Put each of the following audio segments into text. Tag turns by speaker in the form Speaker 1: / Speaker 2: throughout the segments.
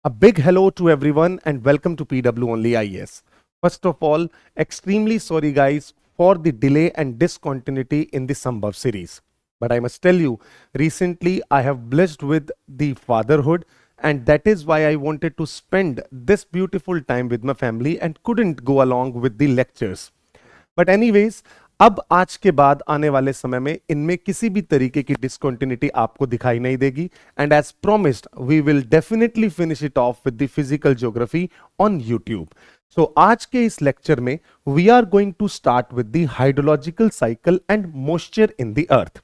Speaker 1: A big hello to everyone and welcome to PW Only IES. First of all, extremely sorry guys for the delay and discontinuity in the Sambhav series. But I must tell you, recently I have blessed with the fatherhood, and that is why I wanted to spend this beautiful time with my family and couldn't go along with the lectures. But anyways अब आज के बाद आने वाले समय में इनमें किसी भी तरीके की डिसकंटिन्यूटी आपको दिखाई नहीं देगी and as promised we will definitely finish it off with the physical geography on YouTube. So आज के इस लेक्चर में we are going to start with the hydrological cycle and moisture in the earth.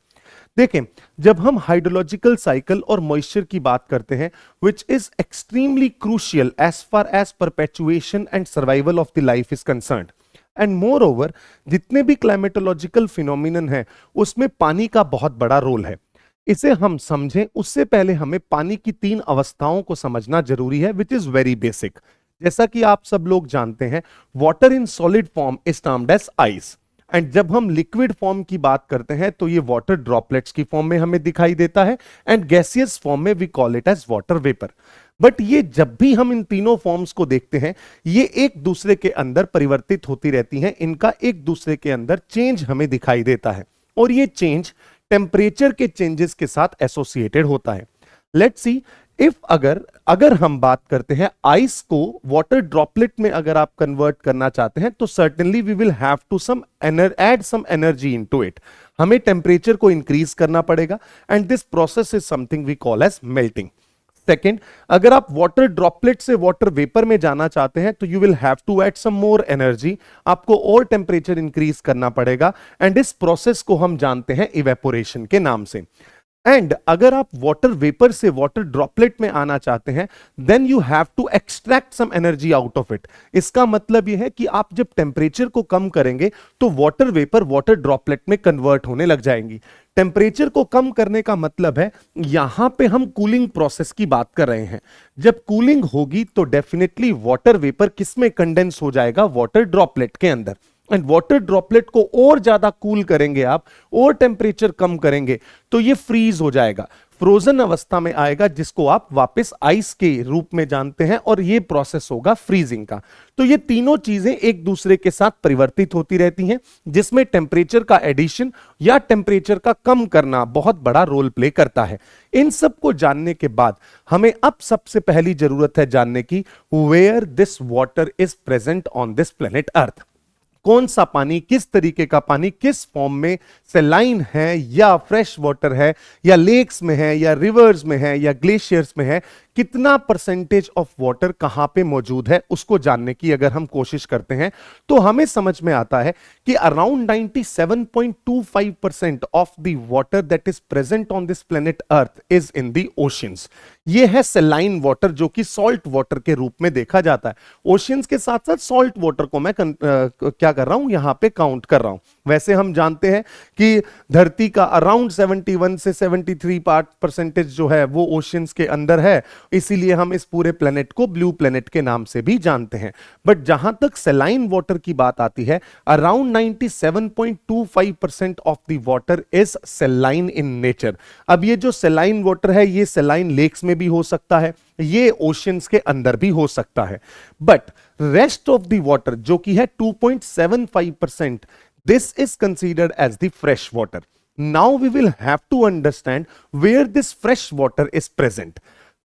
Speaker 1: देखें, जब हम hydrological cycle और moisture की बात करते हैं which is extremely crucial as far as perpetuation and survival of the life is concerned. And more over जितने भी क्लाइमेटोलॉजिकल फिनोमिनन है उसमें पानी का बहुत बड़ा रोल है. इसे हम समझें उससे पहले हमें पानी की तीन अवस्थाओं को समझना जरूरी है विच इज वेरी बेसिक. जैसा कि आप सब लोग जानते हैं, water in solid form is termed as ice, and जब हम लिक्विड फॉर्म की बात करते हैं तो ये वाटर ड्रॉपलेट्स की फॉर्म में हमें दिखाई देता है एंड गैसियस फॉर्म में we call it as water vapour. But ये जब भी हम इन तीनों फॉर्म्स को देखते हैं ये एक दूसरे के अंदर परिवर्तित होती रहती हैं, इनका एक दूसरे के अंदर चेंज हमें दिखाई देता है और ये चेंज टेम्परेचर के चेंजेस के साथ एसोसिएटेड होता है. लेट्स सी इफ अगर हम बात करते हैं आइस को वाटर ड्रॉपलेट में अगर आप कन्वर्ट करना चाहते हैं तो certainly we will have to add some energy into it. हमें टेम्परेचर को इंक्रीज करना पड़ेगा and this process is something we call as melting. Second, अगर आप वाटर ड्रॉपलेट से वाटर वेपर में जाना चाहते हैं तो you will have to add some more energy, आपको और टेम्परेचर इंक्रीज करना पड़ेगा एंड इस प्रोसेस को हम जानते हैं इवेपोरेशन के नाम से. एंड अगर आप वाटर वेपर से वाटर ड्रॉपलेट में आना चाहते हैं then you have to extract some energy out of it. इसका मतलब यह है कि आप जब टेम्परेचर को कम करेंगे तो वाटर वेपर वाटर ड्रॉपलेट में कन्वर्ट होने लग जाएंगी. टेम्परेचर को कम करने का मतलब है यहां पे हम कूलिंग प्रोसेस की बात कर रहे हैं. जब कूलिंग होगी तो डेफिनेटली वाटर वेपर किसमें कंडेंस हो जाएगा? वाटर ड्रॉपलेट के अंदर. एंड वाटर ड्रॉपलेट को और ज्यादा कूल करेंगे आप और टेम्परेचर कम करेंगे तो ये फ्रीज हो जाएगा, फ्रोजन अवस्था में आएगा जिसको आप वापस आइस के रूप में जानते हैं और ये प्रोसेस होगा फ्रीजिंग का. तो ये तीनों चीजें एक दूसरे के साथ परिवर्तित होती रहती हैं जिसमें टेम्परेचर का एडिशन या टेम्परेचर का कम करना बहुत बड़ा रोल प्ले करता है. इन सब को जानने के बाद हमें अब सबसे पहली जरूरत है जानने की where this water is present on this planet earth. कौन सा पानी, किस तरीके का पानी, किस फॉर्म में, सैलाइन है या फ्रेश वाटर है या लेक्स में है या रिवर्स में है या ग्लेशियर्स में है, कितना परसेंटेज ऑफ वाटर कहां पे मौजूद है उसको जानने की अगर हम कोशिश करते हैं तो हमें समझ में आता है कि around 97.25% of the water that is present on this planet earth is in the oceans. ये है सैलाइन वाटर जो कि सॉल्ट वाटर के रूप में देखा जाता है. ओशियंस के साथ साथ सॉल्ट वाटर को मैं क्या कर रहा हूं यहां पे काउंट कर रहा हूं. वैसे हम जानते हैं कि धरती का अराउंड 71 से 73% जो है वो ओशियंस के अंदर है, इसीलिए हम इस पूरे प्लेनेट को ब्लू प्लेनेट के नाम से भी जानते हैं. बट जहां तक सैलाइन वाटर की बात आती है around 97.25% of the water is saline in nature. अब ये जो सैलाइन वाटर है ये सैलाइन लेक्स में भी हो सकता है, ये ओशियंस के अंदर भी हो सकता है. But rest of the water जो कि है 2.75%, this is considered as the fresh water. Now we will have to understand where this fresh water is present.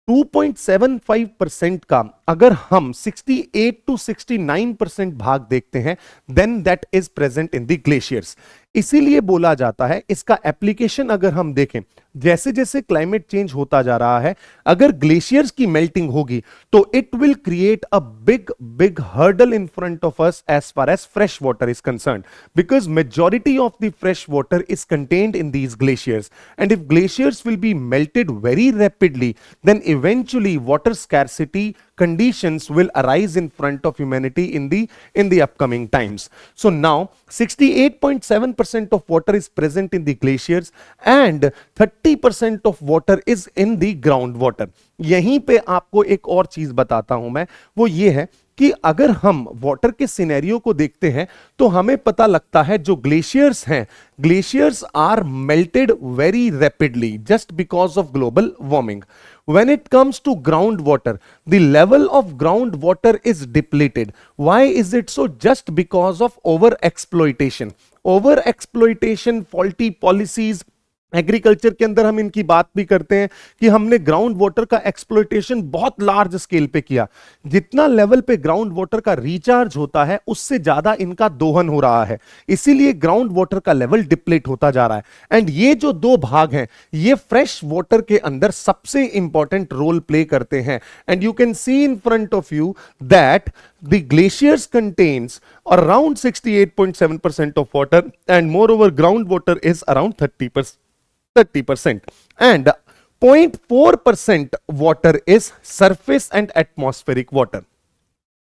Speaker 1: 2.75% का अगर हम 68 to 69% भाग देखते हैं then that is present in the glaciers. इसीलिए बोला जाता है, इसका एप्लीकेशन अगर हम देखें जैसे जैसे क्लाइमेट चेंज होता जा रहा है, अगर ग्लेशियर्स की मेल्टिंग होगी तो it will create a big big hurdle in front of us as far as fresh water is concerned, because majority of the fresh water is contained in these glaciers. And if glaciers will be melted very rapidly then eventually water scarcity conditions will arise in front of humanity in the upcoming times. So now 68.7% of water is present in the glaciers and 30% of water is in the groundwater. यहीं पे आपको एक और चीज बताता हूं मैं, वो ये है कि अगर हम वाटर के सिनेरियो को देखते हैं तो हमें पता लगता है जो ग्लेशियर्स हैं, glaciers are melted very rapidly just because of global warming. When it comes to groundwater, the level of groundwater is depleted. Why is it so? Just because of over exploitation. Over exploitation, faulty policies. Agriculture के अंदर हम इनकी बात भी करते हैं कि हमने ग्राउंड वाटर का एक्सप्लॉइटेशन बहुत लार्ज स्केल पे किया. जितना लेवल पे ग्राउंड वाटर का रिचार्ज होता है उससे ज्यादा इनका दोहन हो रहा है, इसीलिए ग्राउंड वाटर का लेवल डिप्लीट होता जा रहा है. एंड ये जो दो भाग हैं ये फ्रेश वाटर के अंदर सबसे इंपॉर्टेंट रोल प्ले करते हैं. And you can C in front of you that the glaciers contains around 68.7% of water, and moreover groundwater is around 30%, and 0.4% water is surface and atmospheric water.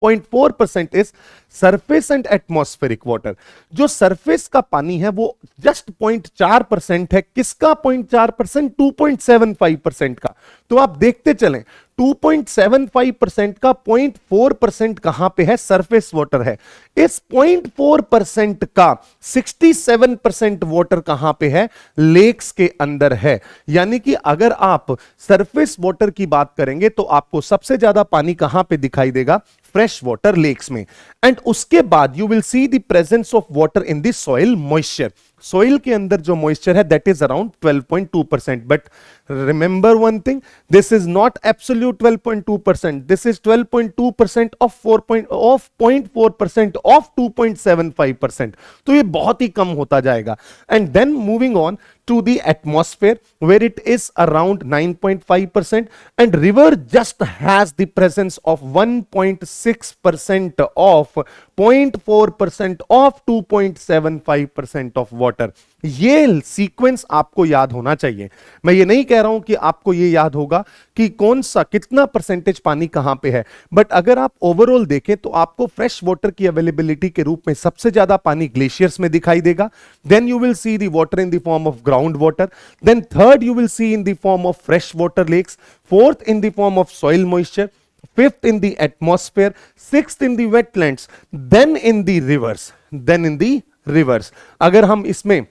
Speaker 1: 0.4% is surface and atmospheric water. जो surface का पानी है वो just 0.4% है. किसका 0.4%? 2.75% का. तो आप देखते चलें 2.75% का 0.4% कहां पे है? सरफेस वाटर है. इस 0.4% का 67% वाटर कहां पे है? लेक्स के अंदर है. यानी कि अगर आप सरफेस वाटर की बात करेंगे तो आपको सबसे ज्यादा पानी कहां पे दिखाई देगा? फ्रेश वाटर लेक्स में. एंड उसके बाद you will see the presence of water in the soil moisture. Soil के अंदर जो मॉइस्चर है that is around 12.2%. But remember one thing, this is not absolute 12.2%. This is 12.2% of 0.4% of 2.75%. तो ये बहुत ही कम होता जाएगा. And then moving on to the atmosphere where it is around 9.5%, and river just has the presence of 1.6% of 0.4% of 2.75% of water. ये sequence आपको याद होना चाहिए. मैं ये नहीं कह रहा हूं कि आपको ये याद होगा कि कौन सा कितना परसेंटेज पानी कहां पे है, बट अगर आप ओवरऑल देखें तो आपको फ्रेश वाटर की अवेलेबिलिटी के रूप में सबसे ज्यादा पानी ग्लेशियर्स में दिखाई देगा. Then you will see the water in the form of ground water. Then third you will see in the form of fresh water lakes. Fourth in the form of soil moisture. Fifth in the atmosphere. Sixth in the wetlands. Then in the rivers. Then in the rivers. अगर हम इसमें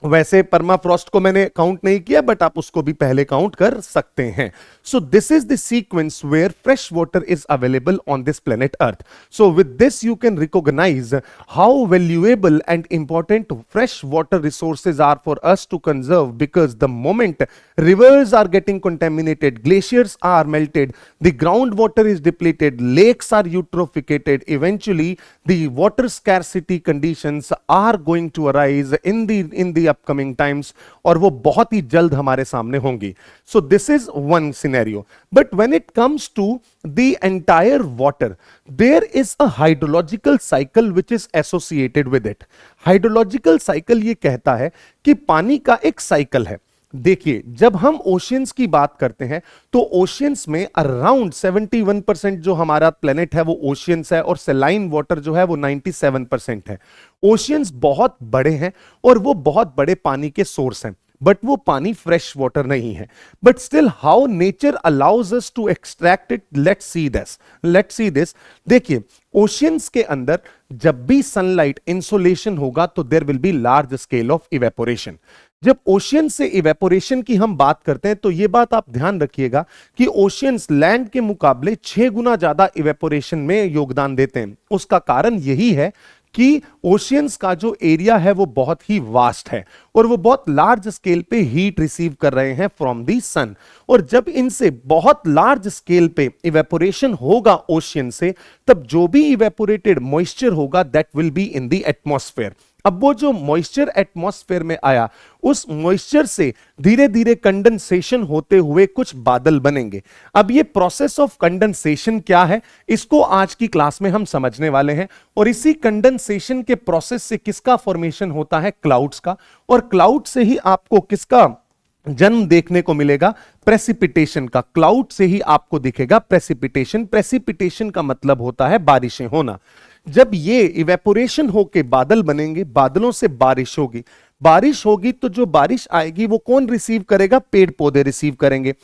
Speaker 1: वैसे permafrost को मैंने count नहीं किया but आप उसको भी पहले काउंट कर सकते हैं. So this is the sequence where fresh water is available on this planet earth. So with this you can recognise how valuable and important fresh water resources are for us to conserve, because the moment rivers are getting contaminated, glaciers are melted, the groundwater is depleted, lakes are eutrophicated, eventually the water scarcity conditions are going to arise in the upcoming times, और वो बहुत ही जल्द हमारे सामने होंगी. So this is one scenario. But when it comes to the entire water, there is a hydrological cycle which is associated with it. Hydrological cycle ये कहता है कि पानी का एक साइकिल है. देखिए, जब हम ओशियंस की बात करते हैं तो ओशियंस में अराउंड 71% जो हमारा प्लेनेट है वो ओशियंस है, और सेलाइन वाटर जो है वो 97% है. ओशियंस बहुत बड़े हैं और वो बहुत बड़े पानी के सोर्स हैं, बट वो पानी फ्रेश वाटर नहीं है. But still how nature allows us to extract it, let's see this. देखिए, ओशियंस के अंदर जब भी सनलाइट इंसोलेशन होगा तो there will be large scale of evaporation. जब ओशियन से इवेपोरेशन की हम बात करते हैं तो यह बात आप ध्यान रखिएगा कि ओशियंस लैंड के मुकाबले 6 गुना ज्यादा इवेपोरेशन में योगदान देते हैं. उसका कारण यही है कि ओशियंस का जो एरिया है वो बहुत ही वास्ट है और वो बहुत लार्ज स्केल पे हीट रिसीव कर रहे हैं फ्रॉम दी सन. और जब इनसे बहुत लार्ज स्केल पे इवेपोरेशन होगा ओशियन से, तब जो भी इवेपोरेटेड मॉइस्चर होगा that will be in the atmosphere. अब वो जो मॉइस्चर एटमॉस्फेयर में आया, उस मॉइस्चर से धीरे धीरे कंडेंसेशन होते हुए कुछ बादल बनेंगे. अब ये प्रोसेस ऑफ कंडेंसेशन क्या है, इसको आज की क्लास में हम समझने वाले हैं. और इसी कंडेंसेशन के प्रोसेस से किसका फॉर्मेशन होता है? क्लाउड्स का. और क्लाउड से ही आपको किसका जन्म देखने को मिलेगा? प्रेसिपिटेशन का. क्लाउड से ही आपको दिखेगा प्रेसिपिटेशन. प्रेसिपिटेशन का मतलब होता है बारिशें होना. जब ये इवेपोरेशन होके बादल बनेंगे, बादलों से बारिश होगी. बारिश होगी तो जो बारिश आएगी वो कौन रिसीव करेगा? पेड़ पौधे रिसीव करेंगे.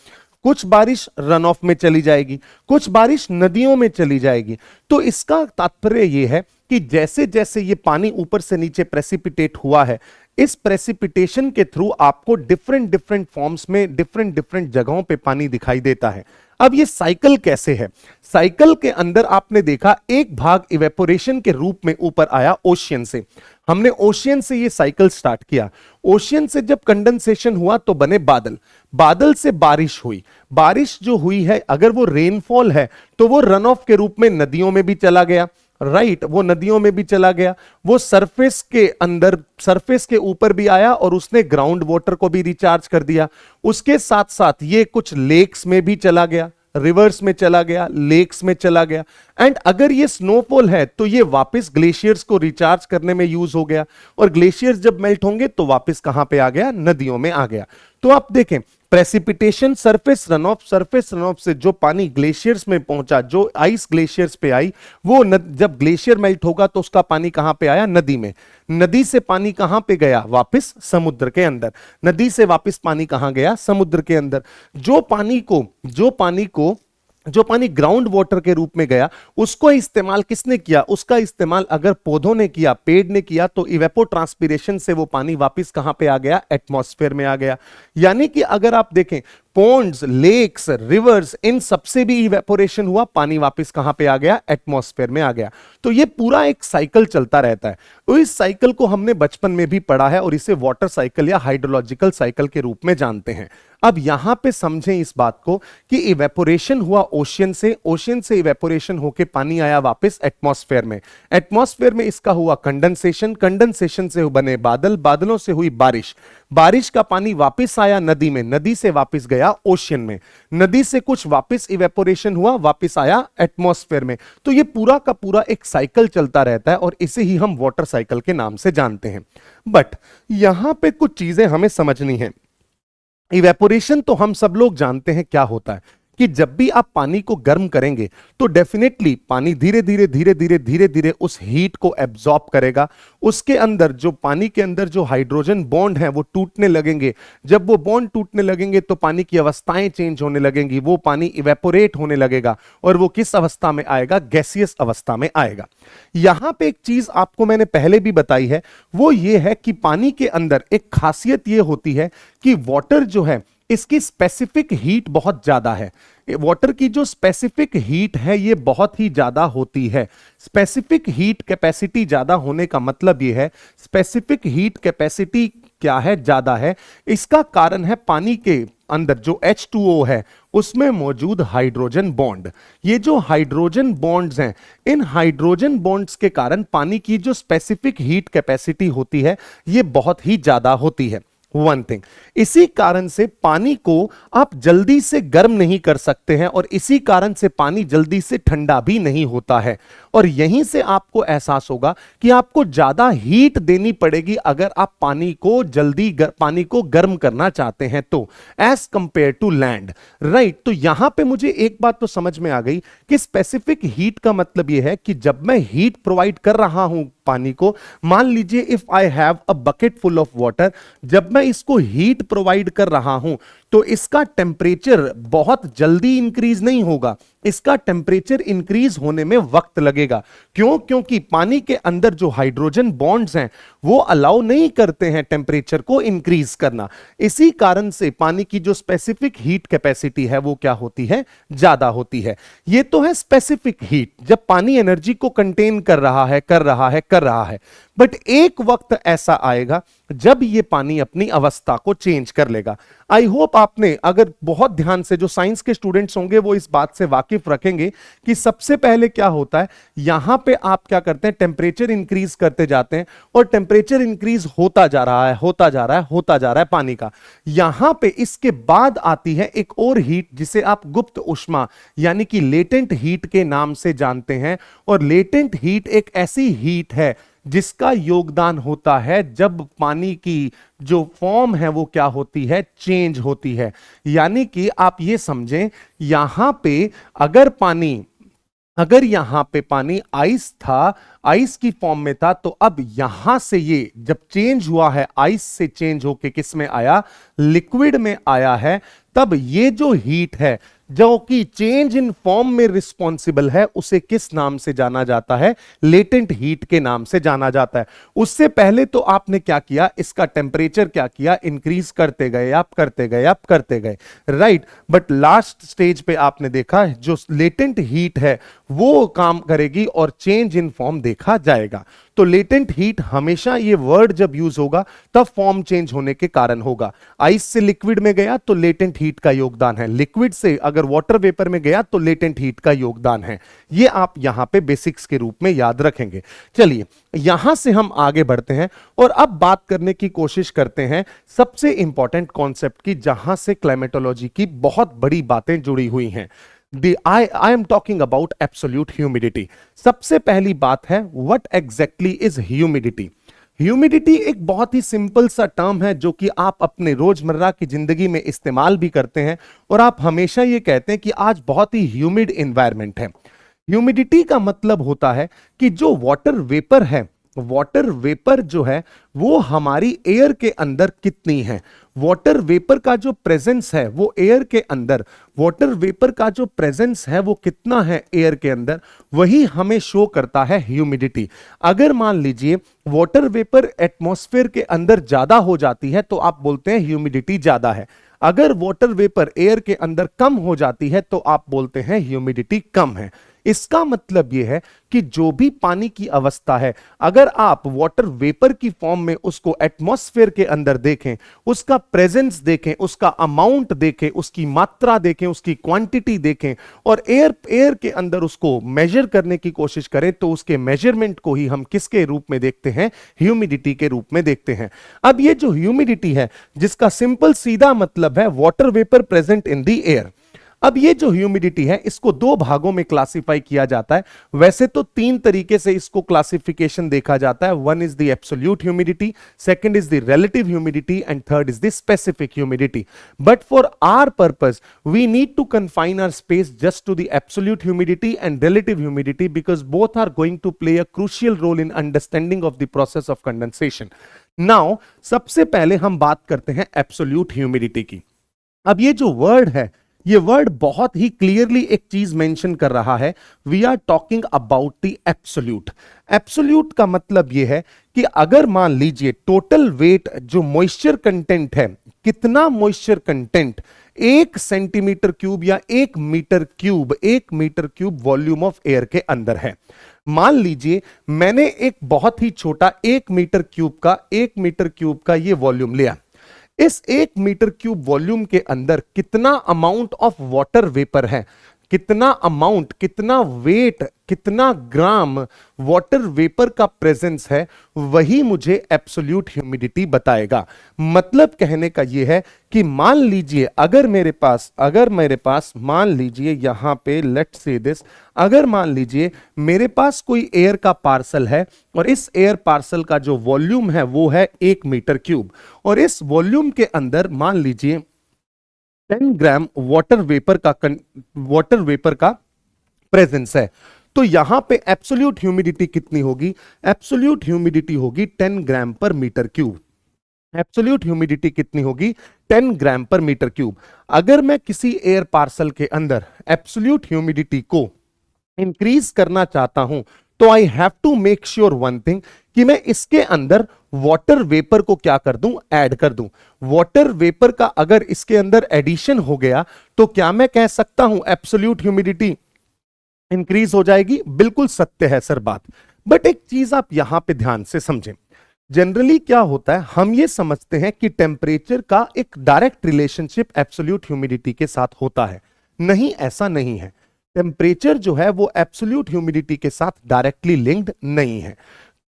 Speaker 1: कुछ बारिश रन ऑफ में चली जाएगी, कुछ बारिश नदियों में चली जाएगी। तो इसका तात्पर्य यह है कि जैसे जैसे ये पानी ऊपर से नीचे प्रेसिपिटेट हुआ है, इस प्रेसिपिटेशन के थ्रू आपको डिफरेंट डिफरेंट फॉर्म्स में डिफरेंट डिफरेंट जगहों पे पानी दिखाई देता है। अब ये साइकिल कैसे है? साइकिल के अंदर आपने देखा एक भाग इवेपोरेशन के रूप में ऊपर आया ओशियन से। हमने ओशियन से ये साइकिल स्टार्ट किया। ओशियन से जब कंडेंसेशन हुआ तो बने बादल, बादल से बारिश हुई, बारिश जो हुई है अगर वो रेनफॉल है तो वो रन ऑफ के रूप में नदियों में भी चला गया, राइट, वो नदियों में भी चला गया, वो सरफेस के अंदर, सरफेस के ऊपर भी आया और उसने ग्राउंड वाटर को भी रिचार्ज कर दिया। उसके साथ साथ ये कुछ लेक्स में भी चला गया, रिवर्स में चला गया, लेक्स में चला गया। एंड अगर ये स्नोफॉल है तो ये वापस ग्लेशियर्स को रिचार्ज करने में यूज हो गया, और ग्लेशियर्स जब मेल्ट होंगे तो वापस कहां पे आ गया? नदियों में आ गया। तो आप देखें precipitation, surface run of, surface run of से जो पानी ग्लेशियर्स में पहुंचा, जो आइस ग्लेशियर्स पे आई, वो जब ग्लेशियर मेल्ट होगा तो उसका पानी कहां पे आया? नदी में। नदी से पानी कहां पे गया? वापस समुद्र के अंदर। नदी से वापस पानी कहां गया? समुद्र के अंदर। जो पानी ग्राउंड वाटर के रूप में गया, उसको इस्तेमाल किसने किया? उसका इस्तेमाल अगर पौधों ने किया, पेड़ ने किया, तो इवेपोट्रांसपिरेशन से वो पानी वापस कहां पे आ गया? एटमॉस्फेयर में आ गया। यानी कि अगर आप देखें पॉन्ड्स, लेक्स, रिवर्स, इन सबसे भी इवेपोरेशन हुआ, पानी वापस कहां पे आ गया? एटमॉस्फेयर में आ गया। तो ये पूरा एक साइकिल चलता रहता है। तो इस साइकिल को हमने बचपन में भी पढ़ा है और इसे वाटर साइकिल या हाइड्रोलॉजिकल साइकिल के रूप में जानते हैं। अब यहां पे समझें इस बात को कि इवेपोरेशन हुआ ओशियन से, ओशियन से इवेपोरेशन होके पानी आया वापस एटमॉस्फेयर में, एटमॉस्फेयर में इसका हुआ कंडेंसेशन, कंडेंसेशन से बने बादल, बादलों से हुई बारिश, बारिश का पानी वापस आया नदी में, नदी से वापस गया ओशियन में, नदी से कुछ वापस इवेपोरेशन हुआ, वापस आया एटमॉस्फेयर में। तो ये पूरा का पूरा एक साइकिल चलता रहता है और इसे ही हम वाटर साइकिल के नाम से जानते हैं। बट यहां पे कुछ चीजें हमें समझनी है। इवेपोरेशन तो हम सब लोग जानते हैं क्या होता है, कि जब भी आप पानी को गर्म करेंगे तो डेफिनेटली पानी धीरे धीरे धीरे धीरे धीरे धीरे उस हीट को एब्जॉर्ब करेगा। उसके अंदर जो पानी के अंदर जो हाइड्रोजन बॉन्ड हैं वो टूटने लगेंगे। जब वो बॉन्ड टूटने लगेंगे तो पानी की अवस्थाएं चेंज होने लगेंगी, वो पानी इवेपोरेट होने लगेगा और वो किस अवस्था में आएगा? गैसियस अवस्था में आएगा। यहां पे एक चीज आपको मैंने पहले भी बताई है, वो ये है कि पानी के अंदर एक खासियत ये होती है कि वाटर जो है इसकी स्पेसिफिक हीट बहुत ज्यादा है। वाटर की जो स्पेसिफिक हीट है ये बहुत ही ज्यादा होती है। स्पेसिफिक हीट कैपेसिटी ज्यादा होने का मतलब ये है, स्पेसिफिक हीट कैपेसिटी क्या है? ज्यादा है। इसका कारण है पानी के अंदर जो H2O है उसमें मौजूद हाइड्रोजन बॉन्ड। ये जो हाइड्रोजन बॉन्ड्स हैं, इन हाइड्रोजन बॉन्ड्स के कारण पानी की जो स्पेसिफिक हीट कैपेसिटी होती है ये बहुत ही ज्यादा होती है। वन थिंग, इसी कारण से पानी को आप जल्दी से गर्म नहीं कर सकते हैं और इसी कारण से पानी जल्दी से ठंडा भी नहीं होता है। और यहीं से आपको एहसास होगा कि आपको ज्यादा हीट देनी पड़ेगी अगर आप पानी को जल्दी पानी को गर्म करना चाहते हैं तो, as compare to land, right. तो यहां पे मुझे एक बात तो समझ में आ गई कि स्पेसिफिक हीट का मतलब यह है कि जब मैं हीट प्रोवाइड कर रहा हूं पानी को, मान लीजिए if I have a bucket full of water, जब मैं इसको हीट प्रोवाइड कर रहा हूं तो इसका टेम्परेचर बहुत जल्दी इंक्रीज नहीं होगा, इसका टेम्परेचर इंक्रीज होने में वक्त लगेगा। क्यों? क्योंकि पानी के अंदर जो हाइड्रोजन बॉन्ड्स हैं वो अलाउ नहीं करते हैं टेम्परेचर को इंक्रीज करना। इसी कारण से पानी की जो स्पेसिफिक हीट कैपेसिटी है वो क्या होती है? ज्यादा होती है। ये तो है स्पेसिफिक हीट, जब पानी एनर्जी को कंटेन कर रहा है। बट एक वक्त ऐसा आएगा जब ये पानी अपनी अवस्था को चेंज कर लेगा। आई होप आपने, अगर बहुत ध्यान से, जो साइंस के स्टूडेंट्स होंगे वो इस बात से वाकिफ रखेंगे कि सबसे पहले क्या होता है, यहां पे आप क्या करते हैं, टेम्परेचर इंक्रीज करते जाते हैं और टेम्परेचर इंक्रीज होता जा रहा है पानी का। यहां पे इसके बाद आती है एक और हीट जिसे आप गुप्त ऊष्मा यानी कि लेटेंट हीट के नाम से जानते हैं। और लेटेंट हीट एक ऐसी हीट है जिसका योगदान होता है जब पानी की जो फॉर्म है वो क्या होती है? चेंज होती है। यानी कि आप ये समझें, यहां पे अगर यहां पे पानी आइस था, आइस की फॉर्म में था, तो अब यहां से ये जब चेंज हुआ है, आइस से चेंज होके किस में आया? लिक्विड में आया है। तब ये जो हीट है जो कि चेंज इन फॉर्म में रिस्पॉन्सिबल है, उसे किस नाम से जाना जाता है? लेटेंट हीट के नाम से जाना जाता है। उससे पहले तो आपने क्या किया, इसका टेम्परेचर क्या किया, इंक्रीज करते गए, आप करते गए, आप करते गए, राइट। बट लास्ट स्टेज पे आपने देखा जो लेटेंट हीट है वो काम करेगी और चेंज इन फॉर्म देखा जाएगा। तो लेटेंट हीट हमेशा, ये वर्ड जब यूज होगा तब फॉर्म चेंज होने के कारण होगा। आइस से लिक्विड में गया तो लेटेंट हीट का योगदान है, लिक्विड से अगर वाटर वेपर में गया तो लेटेंट हीट का योगदान है। ये आप यहां पे बेसिक्स के रूप में याद रखेंगे। चलिए यहां से हम आगे बढ़ते हैं और अब बात करने की कोशिश करते हैं सबसे इंपॉर्टेंट कॉन्सेप्ट की, जहां से क्लाइमेटोलॉजी की बहुत बड़ी बातें जुड़ी हुई हैं। I am talking about absolute humidity. सबसे पहली बात है, what exactly is humidity? Humidity एक बहुत ही सिंपल सा टर्म है जो कि आप अपने रोजमर्रा की जिंदगी में इस्तेमाल भी करते हैं और आप हमेशा ये कहते हैं कि आज बहुत ही ह्यूमिड एनवायरनमेंट है। ह्यूमिडिटी का मतलब होता है कि जो वाटर वेपर है, वाटर वेपर जो है वो हमारी एयर के अंदर कितनी है, वाटर वेपर का जो प्रेजेंस है वो एयर के अंदर, वाटर वेपर का जो प्रेजेंस है वो कितना है एयर के अंदर, वही हमें शो करता है ह्यूमिडिटी। अगर मान लीजिए वाटर वेपर एटमॉस्फेयर के अंदर ज्यादा हो जाती है तो आप बोलते हैं ह्यूमिडिटी ज्यादा है। अगर वाटर वेपर एयर के अंदर कम हो जाती है तो आप बोलते हैं ह्यूमिडिटी कम है। इसका मतलब यह है कि जो भी पानी की अवस्था है, अगर आप वाटर वेपर की फॉर्म में उसको एटमॉस्फेयर के अंदर देखें, उसका प्रेजेंस देखें, उसका अमाउंट देखें, उसकी मात्रा देखें, उसकी क्वांटिटी देखें और एयर के अंदर उसको मेजर करने की कोशिश करें, तो उसके मेजरमेंट को ही हम किसके रूप में देखते हैं? ह्यूमिडिटी के रूप में देखते हैं। अब ये जो ह्यूमिडिटी है, जिसका सिंपल सीधा मतलब है water vapour present in the air. अब ये जो ह्यूमिडिटी है इसको दो भागों में क्लासिफाई किया जाता है। वैसे तो तीन तरीके से इसको क्लासिफिकेशन देखा जाता है। One is the absolute humidity, second is the relative humidity and third is the specific humidity. But for our purpose we need to confine our space just to the absolute humidity and relative humidity because both are going to play a crucial role in understanding of the process of condensation. Now सबसे पहले हम बात करते हैं absolute humidity की। अब ये जो वर्ड है, ये वर्ड बहुत ही क्लियरली एक चीज मेंशन कर रहा है, we are talking about the absolute. Absolute का मतलब यह है कि अगर मान लीजिए टोटल वेट जो मॉइस्चर कंटेंट है, कितना मॉइस्चर कंटेंट 1 सेंटीमीटर क्यूब या 1 metre cube volume of air के अंदर है। मान लीजिए मैंने एक बहुत ही छोटा 1 मीटर क्यूब का ये वॉल्यूम लिया। इस 1 मीटर क्यूब वॉल्यूम के अंदर कितना अमाउंट ऑफ वाटर वेपर है, कितना अमाउंट, कितना वेट, कितना ग्राम वाटर वेपर का प्रेजेंस है, वही मुझे एब्सोल्यूट ह्यूमिडिटी बताएगा। मतलब कहने का यह है कि मान लीजिए अगर मेरे पास मान लीजिए यहां पे लेट्स से दिस, अगर मान लीजिए मेरे पास कोई एयर का पार्सल है और इस एयर पार्सल का जो वॉल्यूम है वो है 1 मीटर क्यूब और इस वॉल्यूम के अंदर मान लीजिए 10 ग्राम वाटर वेपर का प्रेजेंस है, तो यहां पे एब्सोल्यूट ह्यूमिडिटी कितनी होगी? एब्सोल्यूट ह्यूमिडिटी होगी 10 gram per metre cube. Absolute humidity कितनी होगी? 10 ग्राम पर मीटर क्यूब। अगर मैं किसी एयर पार्सल के अंदर एब्सोल्यूट ह्यूमिडिटी को इंक्रीज करना चाहता हूं तो I have to make sure one thing कि मैं इसके अंदर वाटर वेपर को क्या कर दूं? ऐड कर दूं। वाटर वेपर का अगर इसके अंदर एडिशन हो गया तो क्या मैं कह सकता हूं एब्सोल्यूट ह्यूमिडिटी इंक्रीज हो जाएगी? बिल्कुल सत्य है सर बात। बट एक चीज आप यहां पे ध्यान से समझें, जनरली क्या होता है, हम ये समझते हैं कि टेम्परेचर का एक डायरेक्ट रिलेशनशिप एब्सोल्यूट ह्यूमिडिटी के साथ होता है। नहीं, ऐसा नहीं है। टेम्परेचर जो है वो एब्सोल्यूट ह्यूमिडिटी के साथ डायरेक्टली लिंक्ड नहीं है।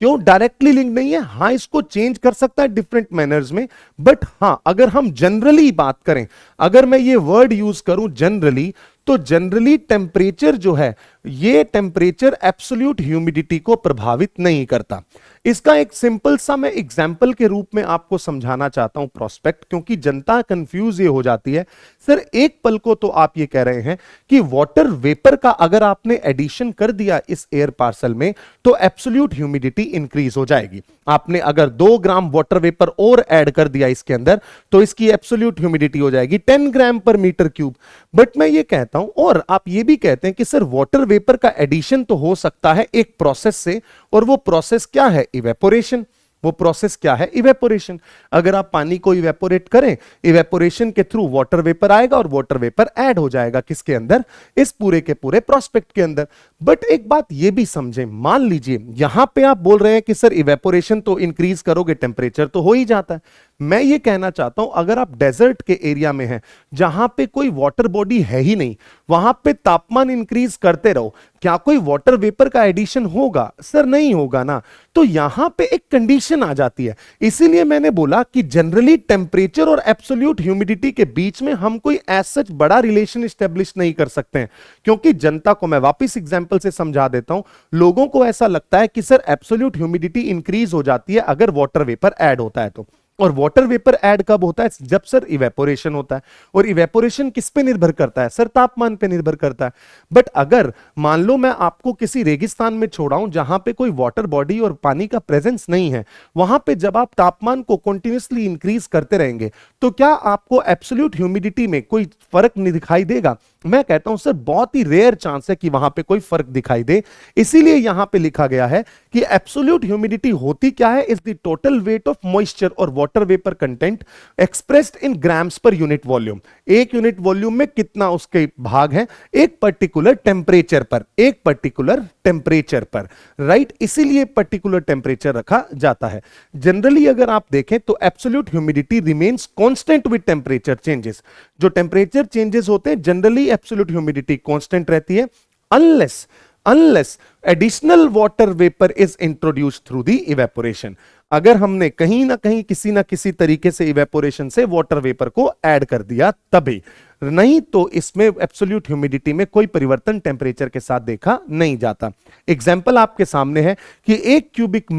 Speaker 1: क्यों डायरेक्टली लिंक नहीं है? हां, इसको चेंज कर सकता है डिफरेंट मैनर्स में, बट हां अगर हम जनरली बात करें, अगर मैं ये वर्ड यूज करूं जनरली, तो जनरली टेम्परेचर जो है ये टेम्परेचर एब्सोल्यूट ह्यूमिडिटी को प्रभावित नहीं करता। इसका एक सिंपल सा मैं एग्जाम्पल के रूप में आपको समझाना चाहता हूं प्रोस्पेक्ट, क्योंकि जनता कंफ्यूज ये हो जाती है, सर एक पल को तो आप ये कह रहे हैं कि वाटर वेपर का अगर आपने एडिशन कर दिया इस एयर पार्सल में तो एब्सोल्यूट ह्यूमिडिटी इंक्रीज हो जाएगी। आपने अगर 2 ग्राम वाटर वेपर और ऐड कर दिया इसके अंदर तो इसकी एब्सोल्यूट ह्यूमिडिटी हो जाएगी 10 gram per metre cube. But मैं ये कहता हूं, और आप ये भी कहते हैं कि सर वाटर वेपर का एडिशन तो हो सकता है एक प्रोसेस से, और वो प्रोसेस क्या है? इवेपोरेशन। वो प्रोसेस क्या है? इवेपोरेशन। अगर आप पानी को इवेपोरेट करें, इवेपोरेशन के थ्रू वाटर वेपर आएगा और वाटर वेपर ऐड हो जाएगा किसके अंदर? इस पूरे के पूरे प्रोस्पेक्ट के अंदर। बट एक बात ये भी समझें, मान लीजिए यहां पे आप बोल रहे हैं कि सर इवेपोरेशन तो इंक्रीज करोगे टेंपरेचर तो हो ही जाता है। मैं ये कहना चाहता हूं अगर आप डेजर्ट के एरिया में हैं जहां पे कोई वाटर बॉडी है ही नहीं, वहां पे तापमान इंक्रीज करते रहो, क्या कोई वाटर वेपर का एडिशन होगा? सर नहीं होगा ना। तो यहां पे एक कंडीशन आ जाती है। इसीलिए मैंने बोला कि जनरली टेंपरेचर और एब्सोल्यूट ह्यूमिडिटी के बीच में हम कोई एज सच बड़ा रिलेशन एस्टेब्लिश नहीं कर सकते हैं, क्योंकि जनता को मैं वापस एग्जांपल से समझा देता हूं। लोगों को ऐसा लगता है कि सर एब्सोल्यूट ह्यूमिडिटी इंक्रीज हो जाती है अगर वाटर वेपर ऐड होता है तो, और वाटर वेपर ऐड कब होता है? जब सर इवेपोरेशन होता है। और इवेपोरेशन किस पे निर्भर करता है? सर तापमान पे निर्भर करता है। बट अगर मान लो मैं आपको किसी रेगिस्तान में छोड़ाऊं जहां पे कोई वाटर बॉडी और पानी का प्रेजेंस नहीं है, वहां पे जब आप तापमान को कंटिन्यूअसली इंक्रीज करते रहेंगे तो क्या आपको एब्सोल्यूट ह्यूमिडिटी में कोई फर्क नहीं दिखाई देगा? मैं कहता हूं सर बहुत ही रेयर चांस है कि वहां पे कोई फर्क दिखाई दे। इसीलिए यहां पे लिखा गया है कि एब्सोल्यूट ह्यूमिडिटी होती क्या है? Is the total weight of moisture और water vapour content expressed in grams per unit volume. एक यूनिट वॉल्यूम में कितना उसके भाग है एक पर्टिकुलर टेम्परेचर पर, एक पर्टिकुलर टेम्परेचर पर, राइट? इसीलिए पर्टिकुलर टेम्परेचर रखा जाता है। जनरली अगर आप देखें तो absolute humidity remains constant with temperature changes. जो टेम्परेचर चेंजेस होते हैं जनरली एब्सोल्यूट ह्यूमिडिटी कांस्टेंट रहती है, unless additional water vapour is introduced through the evaporation. अगर हमने कहीं ना कहीं किसी ना किसी तरीके से इवेपोरेशन से वाटर वेपर को ऐड कर दिया तभी, नहीं तो इसमें एब्सोल्यूट ह्यूमिडिटी में कोई परिवर्तन टेम्परेचर के साथ देखा नहीं जाता। एग्जाम्पल आपके सामने है कि एक क्यूबिक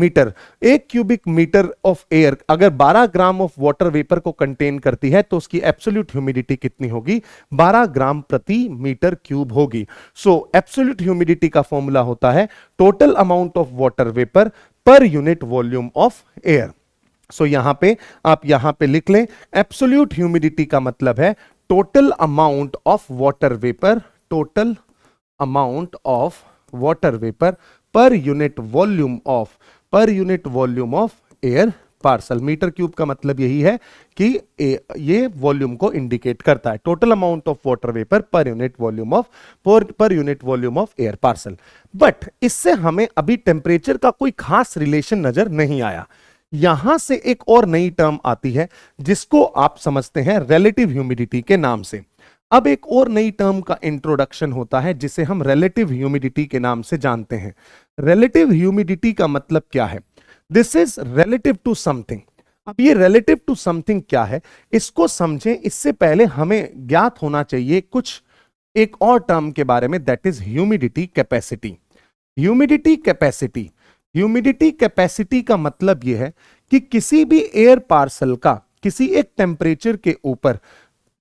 Speaker 1: मीटर ऑफ एयर अगर 12 ग्राम ऑफ वाटर वेपर को कंटेन करती है तो उसकी एब्सोल्यूट ह्यूमिडिटी कितनी होगी? 12 ग्राम प्रति मीटर क्यूब होगी। सो एब्सोल्यूट ह्यूमिडिटी का फॉर्मूला होता है total amount of water vapour per unit volume of air. So यहां पे आप यहां पे लिख लें, एब्सोल्यूट ह्यूमिडिटी का मतलब है total amount of water vapour, total amount of water vapour per unit volume of air parcel. Metre cube का मतलब यही है कि ये वॉल्यूम को इंडिकेट करता है, total amount of water vapour per unit volume of air parcel. But इससे हमें अभी टेम्परेचर का कोई खास रिलेशन नजर नहीं आया। यहां से एक और नई टर्म आती है जिसको आप समझते हैं रिलेटिव ह्यूमिडिटी के नाम से। अब एक और नई टर्म का इंट्रोडक्शन होता है जिसे हम रिलेटिव ह्यूमिडिटी के नाम से जानते हैं। रिलेटिव ह्यूमिडिटी का मतलब क्या है? This is relative to something. अब ये रिलेटिव टू समथिंग क्या है इसको समझें, इससे पहले हमें ज्ञात होना चाहिए कुछ एक और टर्म के बारे में, that is humidity capacity. Humidity capacity का मतलब यह है कि किसी भी एयर पार्सल का किसी एक टेम्परेचर के ऊपर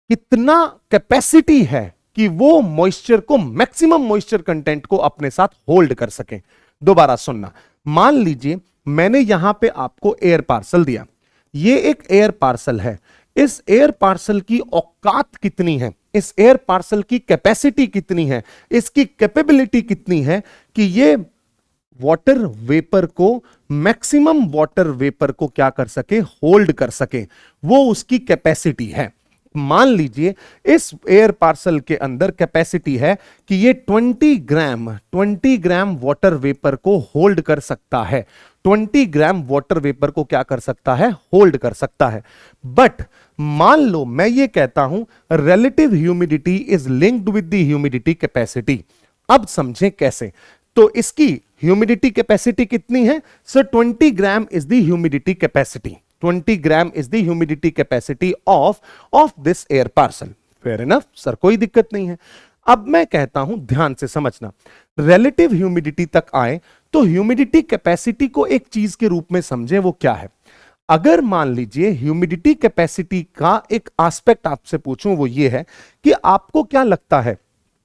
Speaker 1: कितना कैपेसिटी है कि वो मॉइस्चर को, मैक्सिमम मॉइस्चर कंटेंट को अपने साथ होल्ड कर सके। दोबारा सुनना, मान लीजिए मैंने यहां पे आपको एयर पार्सल दिया, ये एक एयर पार्सल है। इस एयर पार्सल की औकात कितनी है, इस एयर पार्सल की कैपेसिटी कितनी है, इसकी कैपेबिलिटी कितनी है कि ये वाटर वेपर को, मैक्सिमम वाटर वेपर को क्या कर सके? होल्ड कर सके। वो उसकी कैपेसिटी है। मान लीजिए इस एयर पार्सल के अंदर कैपेसिटी है कि ये 20 ग्राम वाटर वेपर को होल्ड कर सकता है। 20 ग्राम वाटर वेपर को क्या कर सकता है? होल्ड कर सकता है। बट मान लो मैं ये कहता हूं relative humidity is linked with the humidity capacity. अब समझें कैसे। तो इसकी ह्यूमिडिटी कैपेसिटी कितनी है? Sir 20 gram is the humidity capacity. 20 gram is the humidity capacity of this air parcel. Fair enough sir, कोई दिक्कत नहीं है। अब मैं कहता हूं ध्यान से समझना, रिलेटिव ह्यूमिडिटी तक आए तो ह्यूमिडिटी कैपेसिटी को एक चीज के रूप में समझे, वो क्या है। अगर मान लीजिए ह्यूमिडिटी कैपेसिटी का एक एस्पेक्ट आपसे पूछूं, वो ये है कि आपको क्या लगता है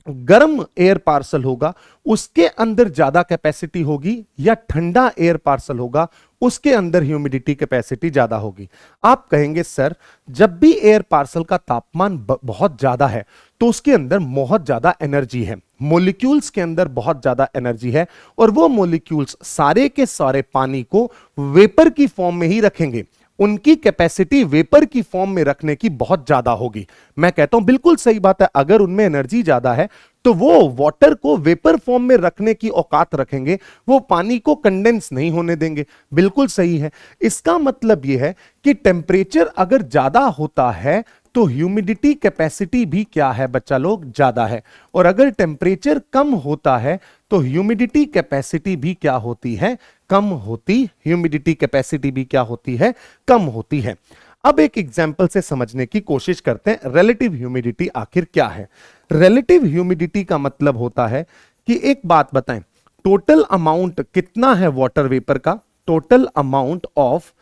Speaker 1: गर्म एयर पार्सल होगा उसके अंदर ज्यादा कैपेसिटी होगी या ठंडा एयर पार्सल होगा उसके अंदर ह्यूमिडिटी कैपेसिटी ज्यादा होगी। आप कहेंगे सर जब भी एयर पार्सल का तापमान बहुत ज्यादा है तो उसके अंदर बहुत ज्यादा एनर्जी है, मॉलिक्यूल्स के अंदर बहुत ज्यादा एनर्जी है और वो मॉलिक्यूल्स सारे के सारे पानी को वेपर की फॉर्म में ही रखेंगे, उनकी कैपेसिटी वेपर की फॉर्म में रखने की बहुत ज्यादा होगी। मैं कहता हूं बिल्कुल सही बात है, अगर उनमें एनर्जी ज्यादा है तो वो वाटर को वेपर फॉर्म में रखने की औकात रखेंगे, वो पानी को कंडेंस नहीं होने देंगे। बिल्कुल सही है। इसका मतलब यह है कि टेम्परेचर अगर ज्यादा होता है तो ह्यूमिडिटी कैपेसिटी भी क्या है बच्चा लोग, ज्यादा है, और अगर टेम्परेचर कम होता है तो ह्यूमिडिटी कैपेसिटी भी क्या होती है, कम होती, ह्यूमिडिटी कैपेसिटी भी क्या होती है, कम होती है। अब एक एग्जांपल से समझने की कोशिश करते हैं रिलेटिव ह्यूमिडिटी आखिर क्या है। रिलेटिव ह्यूमिडिटी का मतलब होता है कि एक बात बताएं, टोटल अमाउंट कितना है वाटर वेपर का, total amount of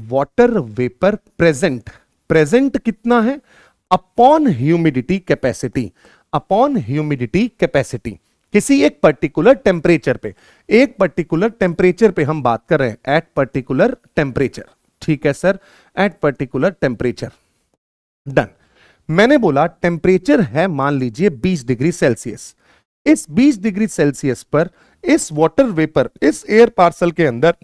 Speaker 1: water vapour present कितना है upon humidity capacity, upon humidity capacity किसी एक पर्टिकुलर टेम्परेचर पे, एक पर्टिकुलर टेम्परेचर पे हम बात कर रहे हैं, एट पर्टिकुलर टेम्परेचर। ठीक है sir, at particular temperature. Done. मैंने बोला टेम्परेचर है मान लीजिए 20 डिग्री सेल्सियस। इस 20 डिग्री सेल्सियस पर इस वाटर वेपर, इस एयर पार्सल के अंदर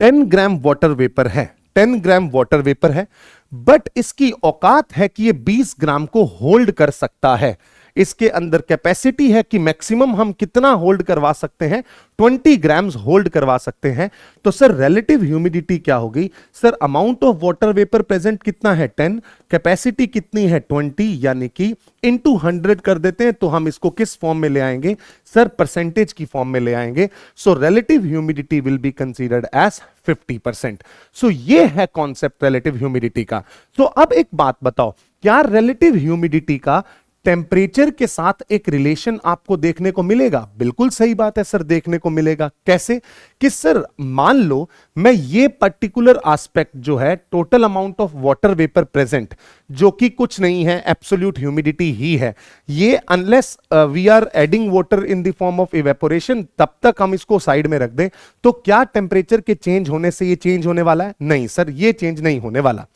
Speaker 1: 10 ग्राम वाटर वेपर है, 10 ग्राम वाटर वेपर है, बट इसकी औकात है कि ये 20 ग्राम को होल्ड कर सकता है। इसके अंदर कैपेसिटी है कि मैक्सिमम हम कितना होल्ड करवा सकते हैं, 20 ग्राम्स होल्ड करवा सकते हैं। तो सर रिलेटिव ह्यूमिडिटी क्या होगी, sir amount of water vapour present कितना है 10, कैपेसिटी कितनी है 20, यानी कि इनटू 100 कर देते हैं तो हम इसको किस फॉर्म में ले आएंगे सर, परसेंटेज की फॉर्म में ले आएंगे। So relative humidity will be considered as 50%। So ये है कॉन्सेप्ट रिलेटिव ह्यूमिडिटी का। सो अब एक बात बताओ, क्या रिलेटिव ह्यूमिडिटी का टेम्परेचर के साथ एक रिलेशन आपको देखने को मिलेगा? बिल्कुल सही बात है सर, देखने को मिलेगा। कैसे कि सर मान लो मैं ये पर्टिकुलर एस्पेक्ट जो है total amount of water vapour present, जो कि कुछ नहीं है एब्सोल्यूट ह्यूमिडिटी ही है, ये unless we are adding water in the form of evaporation, तब तक हम इसको साइड में रख दें, तो क्या टेम्परेचर के चेंज होने से ये चेंज होने वाला है? नहीं सर, ये चेंज नहीं होने वाला।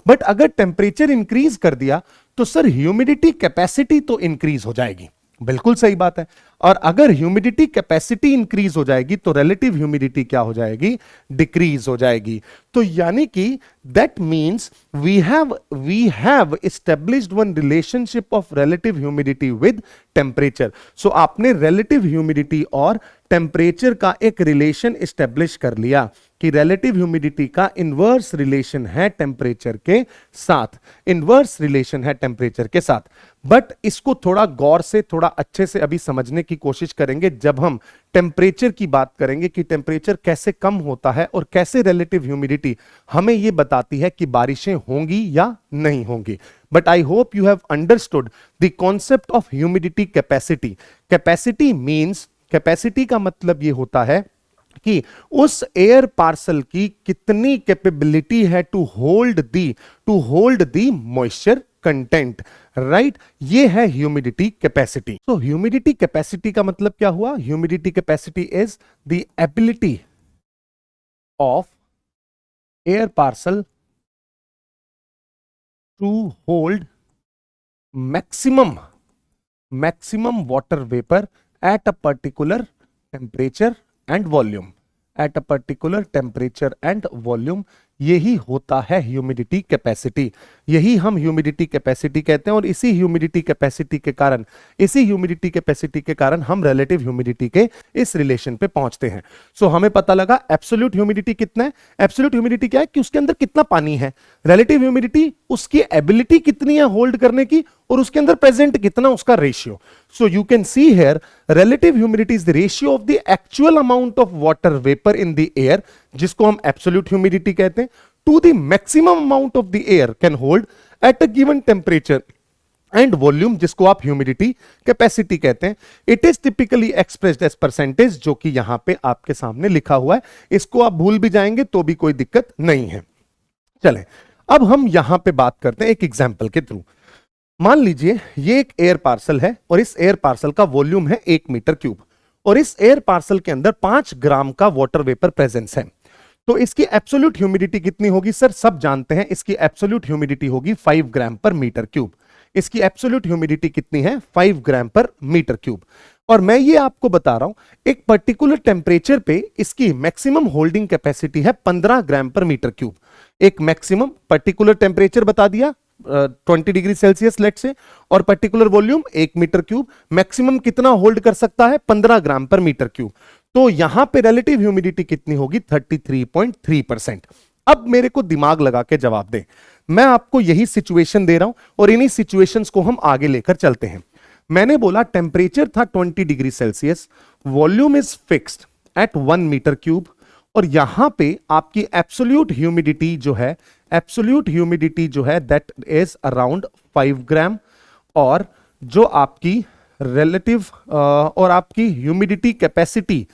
Speaker 1: बट अगर टेम्परेचर इंक्रीज कर दिया तो सर ह्यूमिडिटी कैपेसिटी तो इंक्रीज हो जाएगी। बिल्कुल सही बात है। और अगर ह्यूमिडिटी कैपेसिटी इंक्रीज हो जाएगी तो रिलेटिव ह्यूमिडिटी क्या हो जाएगी, डिक्रीज हो जाएगी। तो यानी कि that means we have established one relationship of relative humidity with temperature. So आपने रिलेटिव ह्यूमिडिटी और टेम्परेचर का एक रिलेशन एस्टेब्लिश कर लिया कि रिलेटिव ह्यूमिडिटी का इनवर्स रिलेशन है टेम्परेचर के साथ, इनवर्स रिलेशन है टेम्परेचर के साथ। बट इसको थोड़ा गौर से, थोड़ा अच्छे से अभी समझने की कोशिश करेंगे जब हम टेम्परेचर की बात करेंगे कि टेम्परेचर कैसे कम होता है और कैसे रिलेटिव ह्यूमिडिटी हमें यह बताती है कि बारिशें होंगी या नहीं होंगी। But I hope you have understood the concept of humidity capacity. Capacity means, capacity का मतलब यह होता है कि उस एयर पार्सल की कितनी कैपेबिलिटी है to hold the moisture content, right. ये है ह्यूमिडिटी कैपेसिटी। तो ह्यूमिडिटी कैपेसिटी का मतलब क्या हुआ, humidity capacity is the ability of air parcel to hold maximum water vapour at a particular temperature and volume, at a particular temperature and volume. यही होता है ह्यूमिडिटी कैपेसिटी, यही हम ह्यूमिडिटी कैपेसिटी कहते हैं। और इसी ह्यूमिडिटी कैपेसिटी के कारण हम रिलेटिव ह्यूमिडिटी के इस रिलेशन पे पहुंचते हैं। सो हमें पता लगा एब्सोल्यूट ह्यूमिडिटी कितना है, एब्सोल्यूट ह्यूमिडिटी क्या है कि उसके अंदर कितना पानी है, रिलेटिव ह्यूमिडिटी उसकी एबिलिटी कितनी है होल्ड करने की, और उसके अंदर प्रेजेंट कितना, उसका ratio. So you can see here relative humidity is the ratio of the actual amount of water vapour in the air, जिसको हम एब्सोल्यूट ह्यूमिडिटी कहते हैं, to the maximum amount of the air can hold at a given temperature and volume जिसको आप humidity capacity कहते हैं, it is typically expressed as percentage, जो कि यहां पे आपके सामने लिखा हुआ है। इसको आप भूल भी जाएंगे तो भी कोई दिक्कत नहीं है। चलें, अब हम यहां पे बात करते हैं एक एग्जाम्पल के थ्रू। मान लीजिए ये एक एयर पार्सल है और इस एयर पार्सल का वॉल्यूम है 1 मीटर क्यूब और इस एयर पार्सल के अंदर 5 ग्राम का वाटर वेपर प्रेजेंस है। तो इसकी एब्सोल्यूट ह्यूमिडिटी कितनी होगी सर? सब जानते हैं इसकी एब्सोल्यूट ह्यूमिडिटी होगी 5 ग्राम पर मीटर क्यूब। इसकी एब्सोल्यूट ह्यूमिडिटी कितनी है? 5 ग्राम पर मीटर क्यूब। और मैं ये आपको बता रहा हूं एक पर्टिकुलर टेम्परेचर पे इसकी मैक्सिमम होल्डिंग कैपेसिटी है 15 ग्राम पर मीटर क्यूब। एक मैक्सिमम पर्टिकुलर टेम्परेचर बता दिया 20 डिग्री सेल्सियस लेट से, और particular volume 1 metre cube. Maximum कितना होल्ड कर सकता है? 15 ग्राम पर मीटर क्यूब। तो यहां पे रिलेटिव ह्यूमिडिटी कितनी होगी? 33.3%। अब मेरे को दिमाग लगा के जवाब दें। मैं आपको यही सिचुएशन दे रहा हूं और इन्हीं सिचुएशंस को हम आगे लेकर चलते हैं। मैंने बोला टेम्परेचर था 20 degree Celsius, volume is fixed at 1 metre cube, और यहां पे आपकी एब्सोल्यूट ह्यूमिडिटी जो है, एब्सोल्यूट ह्यूमिडिटी जो है दैट इज अराउंड 5 ग्राम, और जो आपकी रिलेटिव और आपकी ह्यूमिडिटी कैपेसिटी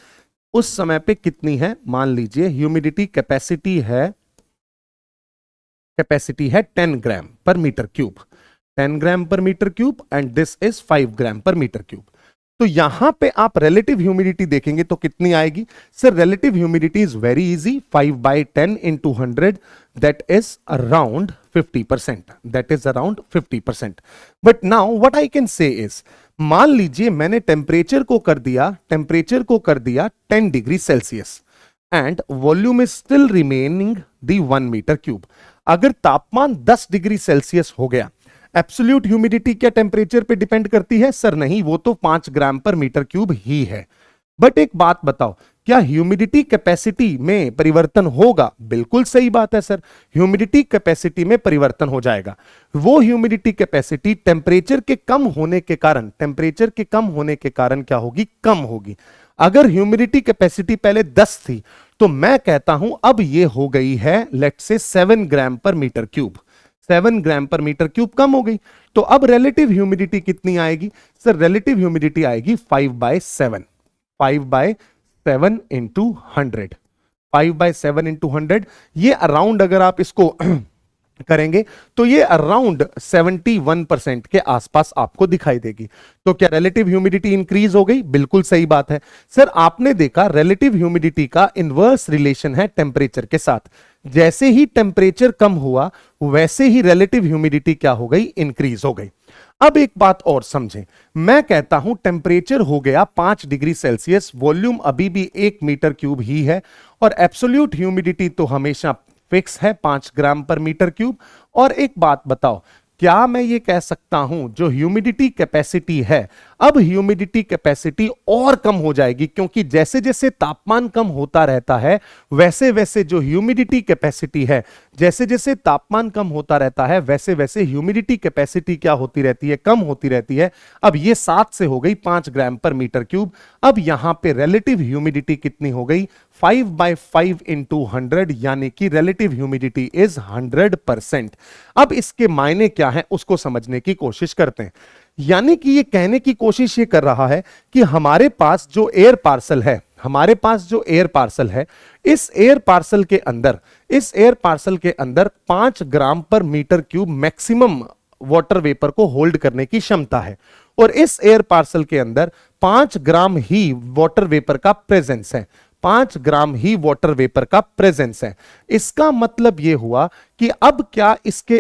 Speaker 1: उस समय पे कितनी है? मान लीजिए ह्यूमिडिटी कैपेसिटी है 10 gram per metre cube, 10 gram per metre cube, and this is 5 gram per metre cube. तो यहां पे आप रिलेटिव ह्यूमिडिटी देखेंगे तो कितनी आएगी sir? Relative humidity is very easy, 5/10 into 100, that is around 50%, that is around 50%। But now what I can say is, मान लीजिए मैंने टेम्परेचर को कर दिया 10 degree Celsius and volume is still remaining the 1 metre cube. अगर तापमान 10 degree Celsius हो गया, एब्सोल्यूट ह्यूमिडिटी क्या टेम्परेचर पे डिपेंड करती है? सर नहीं, वो तो 5 ग्राम पर मीटर क्यूब ही है। बट एक बात बताओ, क्या ह्यूमिडिटी कैपेसिटी में परिवर्तन होगा? बिल्कुल सही बात है सर, ह्यूमिडिटी कैपेसिटी में परिवर्तन हो जाएगा। वो ह्यूमिडिटी कैपेसिटी टेम्परेचर के कम होने के कारण क्या होगी? कम होगी। अगर ह्यूमिडिटी कैपेसिटी पहले 10 थी तो मैं कहता हूं अब ये हो गई है let's say 7 gram per metre cube, 7 gram per metre cube कम हो गई। तो अब रिलेटिव ह्यूमिडिटी कितनी आएगी सर? रिलेटिव ह्यूमिडिटी आएगी 5/7, 5/7 into 100, 5/7 into 100। ये अराउंड अगर आप इसको करेंगे तो ये अराउंड 71% के आसपास आपको दिखाई देगी। तो क्या रिलेटिव ह्यूमिडिटी इंक्रीज हो गई? बिल्कुल सही बात है सर। आपने देखा रिलेटिव ह्यूमिडिटी का इनवर्स रिलेशन है टेम्परेचर के साथ। जैसे ही टेम्परेचर कम हुआ वैसे ही रिलेटिव ह्यूमिडिटी क्या हो गई? इंक्रीज हो गई। अब एक बात और समझें, मैं कहता हूं टेम्परेचर हो गया 5 डिग्री सेल्सियस, वॉल्यूम अभी भी 1 मीटर क्यूब ही है, और एब्सोल्यूट ह्यूमिडिटी तो हमेशा फिक्स है 5 ग्राम पर मीटर क्यूब। और एक बात बताओ, क्या मैं ये कह सकता हूं जो ह्यूमिडिटी कैपेसिटी है, अब ह्यूमिडिटी कैपेसिटी और कम हो जाएगी, क्योंकि जैसे जैसे तापमान कम होता रहता है वैसे वैसे जो ह्यूमिडिटी कैपेसिटी है, जैसे जैसे तापमान कम होता रहता है वैसे वैसे ह्यूमिडिटी कैपेसिटी क्या होती रहती है? कम होती रहती है। अब ये 7 से हो गई 5 ग्राम पर मीटर क्यूब। अब यहां पे रिलेटिव ह्यूमिडिटी कितनी हो गई? 5/5 into 100, यानी कि रिलेटिव ह्यूमिडिटी इज 100%। अब इसके मायने क्या है उसको समझने की कोशिश करते हैं। यानी कि ये कहने की कोशिश ये कर रहा है कि हमारे पास जो एयर पार्सल है, इस एयर पार्सल के अंदर 5 gram per metre cube maximum water vapour को होल्ड करने की क्षमता है, और इस एयर पार्सल के अंदर 5 ग्राम ही वाटर वेपर का प्रेजेंस है, 5 ग्राम ही वाटर वेपर का प्रेजेंस है। इसका मतलब यह हुआ कि अब क्या इसके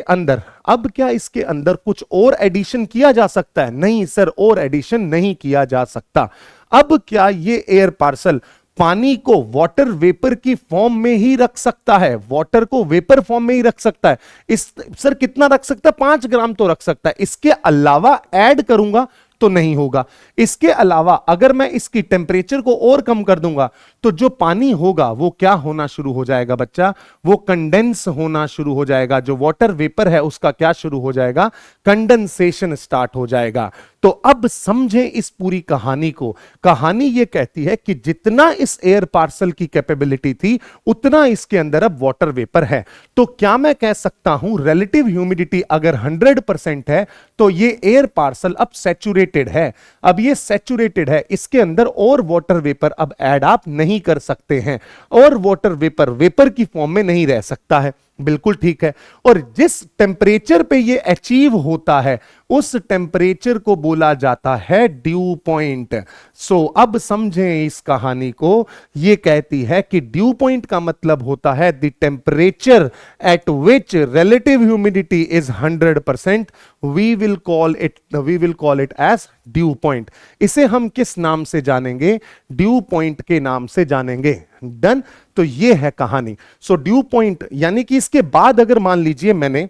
Speaker 1: अंदर कुछ और एडिशन किया जा सकता है? नहीं सर, और एडिशन नहीं किया जा सकता। अब क्या ये एयर पार्सल पानी को वाटर वेपर की फॉर्म में ही रख सकता है? वाटर को वेपर फॉर्म में ही रख सकता है। सर कितना रख सकता है? 5 ग्राम तो रख सकता है, इसके अलावा ऐड करूंगा तो नहीं होगा। इसके अलावा अगर मैं इसकी टेम्परेचर को और कम कर दूंगा तो जो पानी होगा वो क्या होना शुरू हो जाएगा बच्चा, वो कंडेंस होना शुरू हो जाएगा। जो वाटर वेपर है उसका क्या शुरू हो जाएगा, कंडेंसेशन स्टार्ट हो जाएगा। तो अब समझें इस पूरी कहानी को। कहानी ये कहती है कि जितना इस एयर पार्सल की कैपेबिलिटी थी उतना इसके अंदर अब वाटर वेपर है। तो क्या मैं कह सकता हूं रिलेटिव ह्यूमिडिटी अगर 100% है तो ये एयर पार्सल अब सैचुरेटेड है। अब ये सैचुरेटेड है, इसके अंदर और वाटर वेपर अब ऐड आप नहीं कर सकते हैं, और वाटर वेपर वेपर की फॉर्म में नहीं रह सकता है। बिल्कुल ठीक है। और जिस टेम्परेचर पे ये अचीव होता है उस टेम्परेचर को बोला जाता है ड्यू पॉइंट। सो अब समझें इस कहानी को। ये कहती है कि ड्यू पॉइंट का मतलब होता है the temperature at which relative humidity is 100%। We will call it as dew point. इसे हम किस नाम से जानेंगे, ड्यू पॉइंट के नाम से जानेंगे। डन। तो ये है कहानी। सो ड्यू पॉइंट यानी कि इसके बाद अगर मान लीजिए मैंने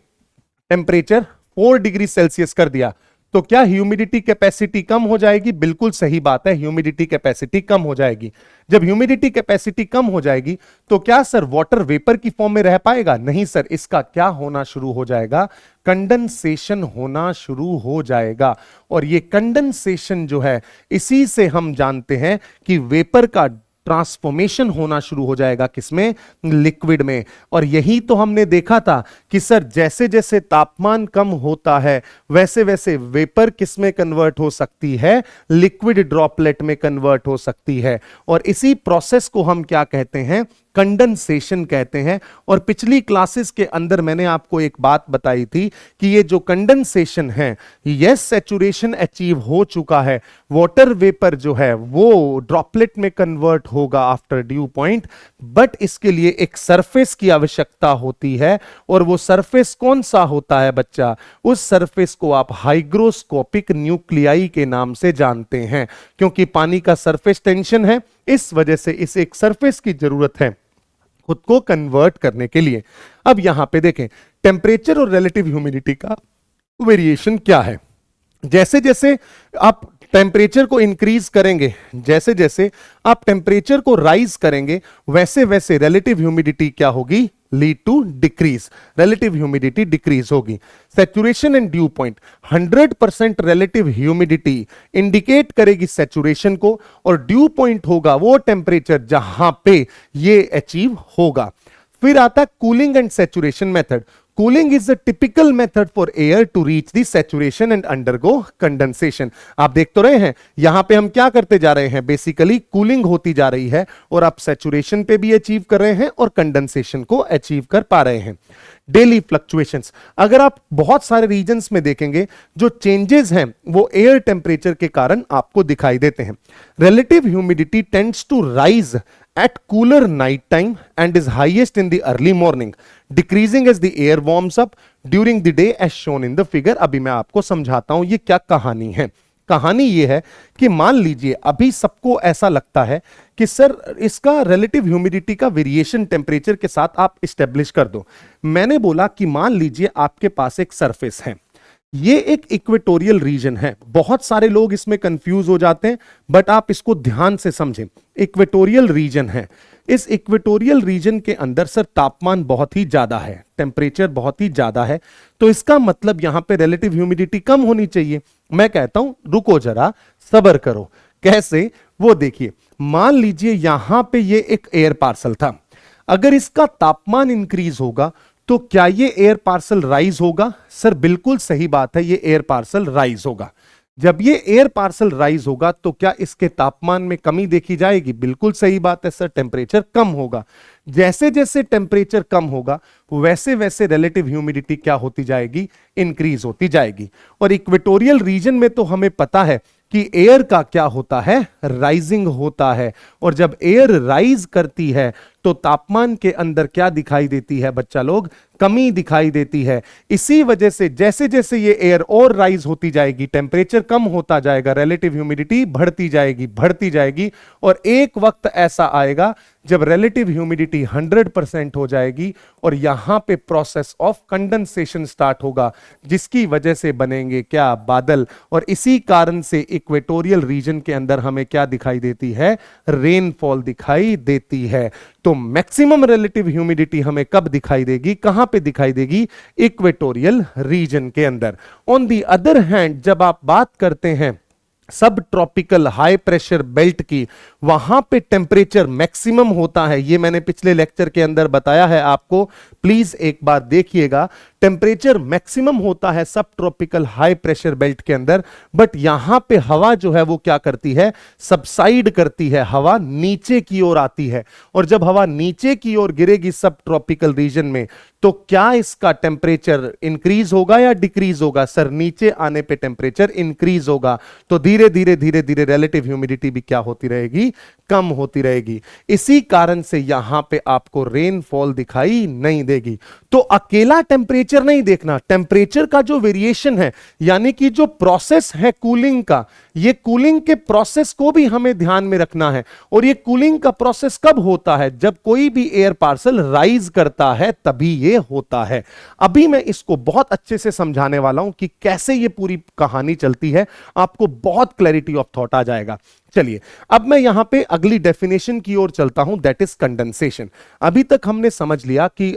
Speaker 1: टेम्परेचर 4 डिग्री सेल्सियस कर दिया तो क्या ह्यूमिडिटी कैपेसिटी कम हो जाएगी? बिल्कुल सही बात है, ह्यूमिडिटी कैपेसिटी कम हो जाएगी। जब ह्यूमिडिटी कैपेसिटी कम हो जाएगी तो क्या सर वाटर वेपर की फॉर्म में रह पाएगा? नहीं सर, इसका क्या होना शुरू हो जाएगा, कंडेंसेशन होना शुरू हो जाएगा। और ये कंडेंसेशन जो है इसी से हम जानते हैं कि वेपर का ट्रांसफॉर्मेशन होना शुरू हो जाएगा, किसमें, लिक्विड में। और यही तो हमने देखा था कि सर जैसे जैसे तापमान कम होता है वैसे वैसे वेपर किसमें कन्वर्ट हो सकती है, लिक्विड ड्रॉपलेट में कन्वर्ट हो सकती है। और इसी प्रोसेस को हम क्या कहते हैं, कंडेंसेशन कहते हैं। और पिछली क्लासेस के अंदर मैंने आपको एक बात बताई थी कि ये जो कंडेंसेशन है, यस सैचुरेशन अचीव हो चुका है, वाटर वेपर जो है वो ड्रॉपलेट में कन्वर्ट होगा आफ्टर ड्यू पॉइंट, बट इसके लिए एक सरफेस की आवश्यकता होती है। और वो सरफेस कौन सा होता है बच्चा, उस सरफेस को आप हाइग्रोस्कोपिक न्यूक्लियाई के नाम से जानते हैं। क्योंकि पानी का सरफेस टेंशन है, इस वजह से इसे एक सरफेस की जरूरत है खुद को कन्वर्ट करने के लिए। अब यहां पे देखें टेम्परेचर और रिलेटिव ह्यूमिडिटी का वेरिएशन क्या है। जैसे जैसे आप टेम्परेचर को इंक्रीज करेंगे, जैसे जैसे आप टेम्परेचर को राइज करेंगे, वैसे वैसे रिलेटिव ह्यूमिडिटी क्या होगी, lead to decrease, relative humidity decrease होगी। Saturation and dew point, 100% relative humidity indicate करेगी सैचुरेशन को, और ड्यू पॉइंट होगा वो टेम्परेचर जहां पे ये अचीव होगा। फिर आता cooling and saturation method. Cooling is a typical method for air to reach the saturation and undergo condensation. आप देख तो रहे हैं यहां पे हम क्या करते जा रहे हैं, बेसिकली कूलिंग होती जा रही है, और आप सैचुरेशन पे भी अचीव कर रहे हैं और कंडेंसेशन को अचीव कर पा रहे हैं। डेली फ्लक्चुएशंस, अगर आप बहुत सारे रीजन्स में देखेंगे जो चेंजेस हैं वो एयर टेम्परेचर के कारण आपको दिखाई देते हैं। Relative humidity tends to rise at cooler night time and is highest in the early morning, decreasing as the air warms up during the day as shown in the figure। अभी मैं आपको समझाता हूं ये क्या कहानी है। कहानी ये है कि मान लीजिए अभी सबको ऐसा लगता है कि सर इसका रिलेटिव ह्यूमिडिटी का वेरिएशन टेम्परेचर के साथ आप स्टेब्लिश कर दो। मैंने बोला कि मान लीजिए आपके पास एक सरफेस है, ये एक इक्वेटोरियल रीजन है। बहुत सारे लोग इसमें कंफ्यूज हो जाते हैं, बट आप इसको ध्यान से समझें। इक्वेटोरियल रीजन है, इस इक्वेटोरियल रीजन के अंदर सर तापमान बहुत ही ज्यादा है, टेम्परेचर बहुत ही ज्यादा है, तो इसका मतलब यहां पे रिलेटिव ह्यूमिडिटी कम होनी चाहिए। मैं कहता हूं रुको जरा, सब्र करो। कैसे, वो देखिए, मान लीजिए यहां पे ये एक एयर पार्सल था, अगर इसका तापमान इंक्रीज होगा तो क्या ये एयर पार्सल राइज होगा? सर बिल्कुल सही बात है, ये एयर पार्सल राइज होगा। जब ये एयर पार्सल राइज होगा तो क्या इसके तापमान में कमी देखी जाएगी? बिल्कुल सही बात है सर, टेम्परेचर कम होगा। जैसे जैसे टेम्परेचर कम होगा वैसे वैसे रिलेटिव ह्यूमिडिटी क्या होती जाएगी, इंक्रीज होती जाएगी। और इक्वेटोरियल रीजन में तो हमें पता है कि एयर का क्या होता है, राइजिंग होता है। और जब एयर राइज करती है तो तापमान के अंदर क्या दिखाई देती है बच्चा लोग? कमी दिखाई देती है। इसी वजह से जैसे जैसे ये एयर और राइज होती जाएगी, टेम्परेचर कम होता जाएगा, रिलेटिव ह्यूमिडिटी बढ़ती जाएगी और एक वक्त ऐसा आएगा जब रिलेटिव ह्यूमिडिटी 100% हो जाएगी और यहां पे प्रोसेस ऑफ कंडेंसेशन स्टार्ट होगा, जिसकी वजह से बनेंगे क्या? बादल। और इसी कारण से इक्वेटोरियल रीजन के अंदर हमें क्या दिखाई देती है? रेनफॉल दिखाई देती है। तो मैक्सिमम रिलेटिव ह्यूमिडिटी हमें कब दिखाई देगी? कहां पे दिखाई देगी? इक्वेटोरियल रीजन के अंदर। ऑन दी अदर हैंड जब आप बात करते हैं सब ट्रॉपिकल हाई प्रेशर बेल्ट की, वहां पे टेम्परेचर मैक्सिमम होता है। ये मैंने पिछले लेक्चर के अंदर बताया है आपको, प्लीज एक बार देखिएगा। टेम्परेचर मैक्सिमम होता है सब ट्रॉपिकल हाई प्रेशर बेल्ट के अंदर, बट यहां पे हवा जो है वो क्या करती है? सबसाइड करती है, हवा नीचे की ओर आती है। और जब हवा नीचे की ओर गिरेगी सब ट्रॉपिकल रीजन में, तो क्या इसका टेम्परेचर इंक्रीज होगा या डिक्रीज होगा? सर, नीचे आने पे टेम्परेचर इंक्रीज होगा। तो धीरे धीरे रिलेटिव ह्यूमिडिटी भी क्या होती रहेगी? कम होती रहेगी। इसी कारण से यहां पे आपको रेनफॉल दिखाई नहीं देगी। तो अकेला टेम्परेचर नहीं देखना, टेम्परेचर का जो वेरिएशन है, यानी कि जो प्रोसेस है कूलिंग का, ये कूलिंग के प्रोसेस को भी हमें ध्यान में रखना है। और ये कूलिंग का प्रोसेस कब होता है? जब कोई भी एयर पार्सल राइज करता है तभी ये होता है। अभी मैं इसको बहुत अच्छे से समझाने वाला हूं कि कैसे ये पूरी कहानी चलती है, आपको बहुत क्लैरिटी ऑफ थॉट आ जाएगा। चलिए अब मैं यहां पे अगली डेफिनेशन की ओर चलता हूं, दैट इज कंडेंसेशन। अभी तक हमने समझ लिया कि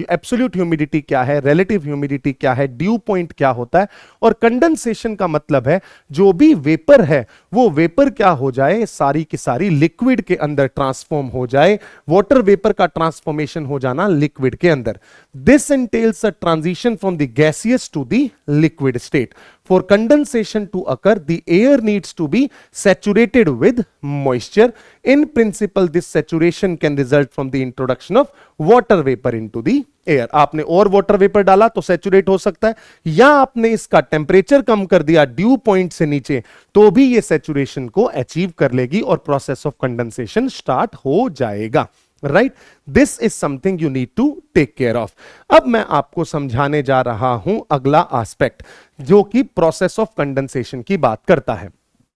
Speaker 1: एब्सोल्यूट ह्यूमिडिटी क्या है, रिलेटिव ह्यूमिडिटी क्या है, ड्यू पॉइंट क्या होता है, और कंडेंसेशन का मतलब है जो भी वेपर है वो वेपर क्या हो जाए? सारी की सारी लिक्विड के अंदर ट्रांसफॉर्म हो जाए। वाटर वेपर का ट्रांसफॉर्मेशन हो जाना लिक्विड के अंदर। This entails a transition from the gaseous to the liquid state. For condensation to occur, the air needs to be saturated with moisture. In principle, this saturation can result from the introduction of water vapor into the air. आपने और water vapour डाला तो saturate हो सकता है, या आपने इसका टेम्परेचर कम कर दिया ड्यू पॉइंट से नीचे, तो भी ये सैचुरेशन को अचीव कर लेगी और प्रोसेस ऑफ कंडेंसेशन स्टार्ट हो जाएगा। Right, this is something you need to take care of. अब मैं आपको समझाने जा रहा हूं अगला एस्पेक्ट, जो कि प्रोसेस ऑफ कंडेंसेशन की बात करता है।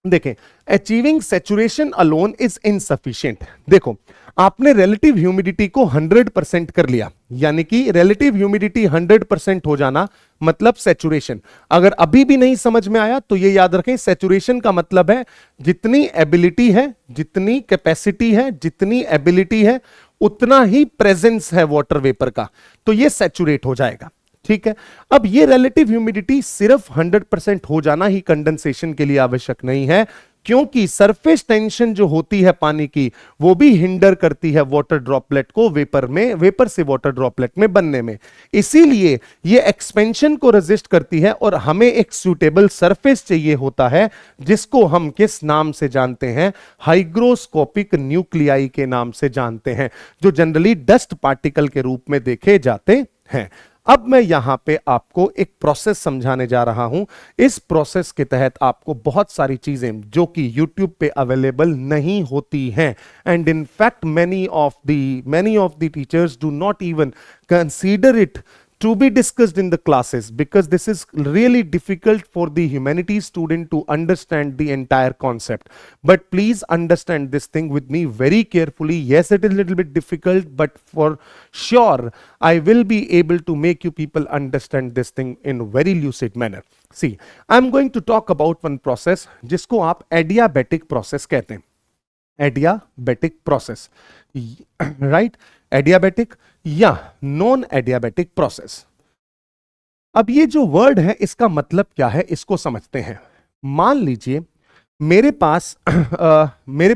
Speaker 1: देखें, achieving saturation alone is insufficient. देखो, आपने रिलेटिव ह्यूमिडिटी को 100% कर लिया, यानी कि रिलेटिव ह्यूमिडिटी 100% हो जाना मतलब सैचुरेशन। अगर अभी भी नहीं समझ में आया तो ये याद रखें, सैचुरेशन का मतलब है जितनी एबिलिटी है, जितनी कैपेसिटी है, जितनी एबिलिटी है, उतना ही प्रेजेंस है वाटर वेपर का, तो ये सैचुरेट हो जाएगा। ठीक है, अब ये रिलेटिव ह्यूमिडिटी सिर्फ 100% हो जाना ही कंडेंसेशन के लिए आवश्यक नहीं है, क्योंकि सरफेस टेंशन जो होती है पानी की, वो भी हिंडर करती है वाटर ड्रॉपलेट को वेपर में, वेपर से वाटर ड्रॉपलेट में बनने में। इसीलिए ये एक्सपेंशन को रेजिस्ट करती है और हमें एक सूटेबल सरफेस चाहिए होता है, जिसको हम किस नाम से जानते हैं? हाइग्रोस्कोपिक न्यूक्लियाई के नाम से जानते हैं, जो जनरली डस्ट पार्टिकल के रूप में देखे जाते हैं। अब मैं यहां पे आपको एक प्रोसेस समझाने जा रहा हूं। इस प्रोसेस के तहत आपको बहुत सारी चीजें जो कि YouTube पे अवेलेबल नहीं होती हैं, and in fact many of the teachers do not even consider it to be discussed in the classes, because this is really difficult for the humanities student to understand the entire concept. But please understand this thing with me very carefully. Yes, it is a little bit difficult, but for sure I will be able to make you people understand this thing in very lucid manner. See, I'm going to talk about one process जिसको आप adiabatic process कहते हैं। adiabatic process, right? adiabatic या non adiabatic process. अब ये जो word है इसका मतलब क्या है, इसको समझते हैं। मान लीजिए मेरे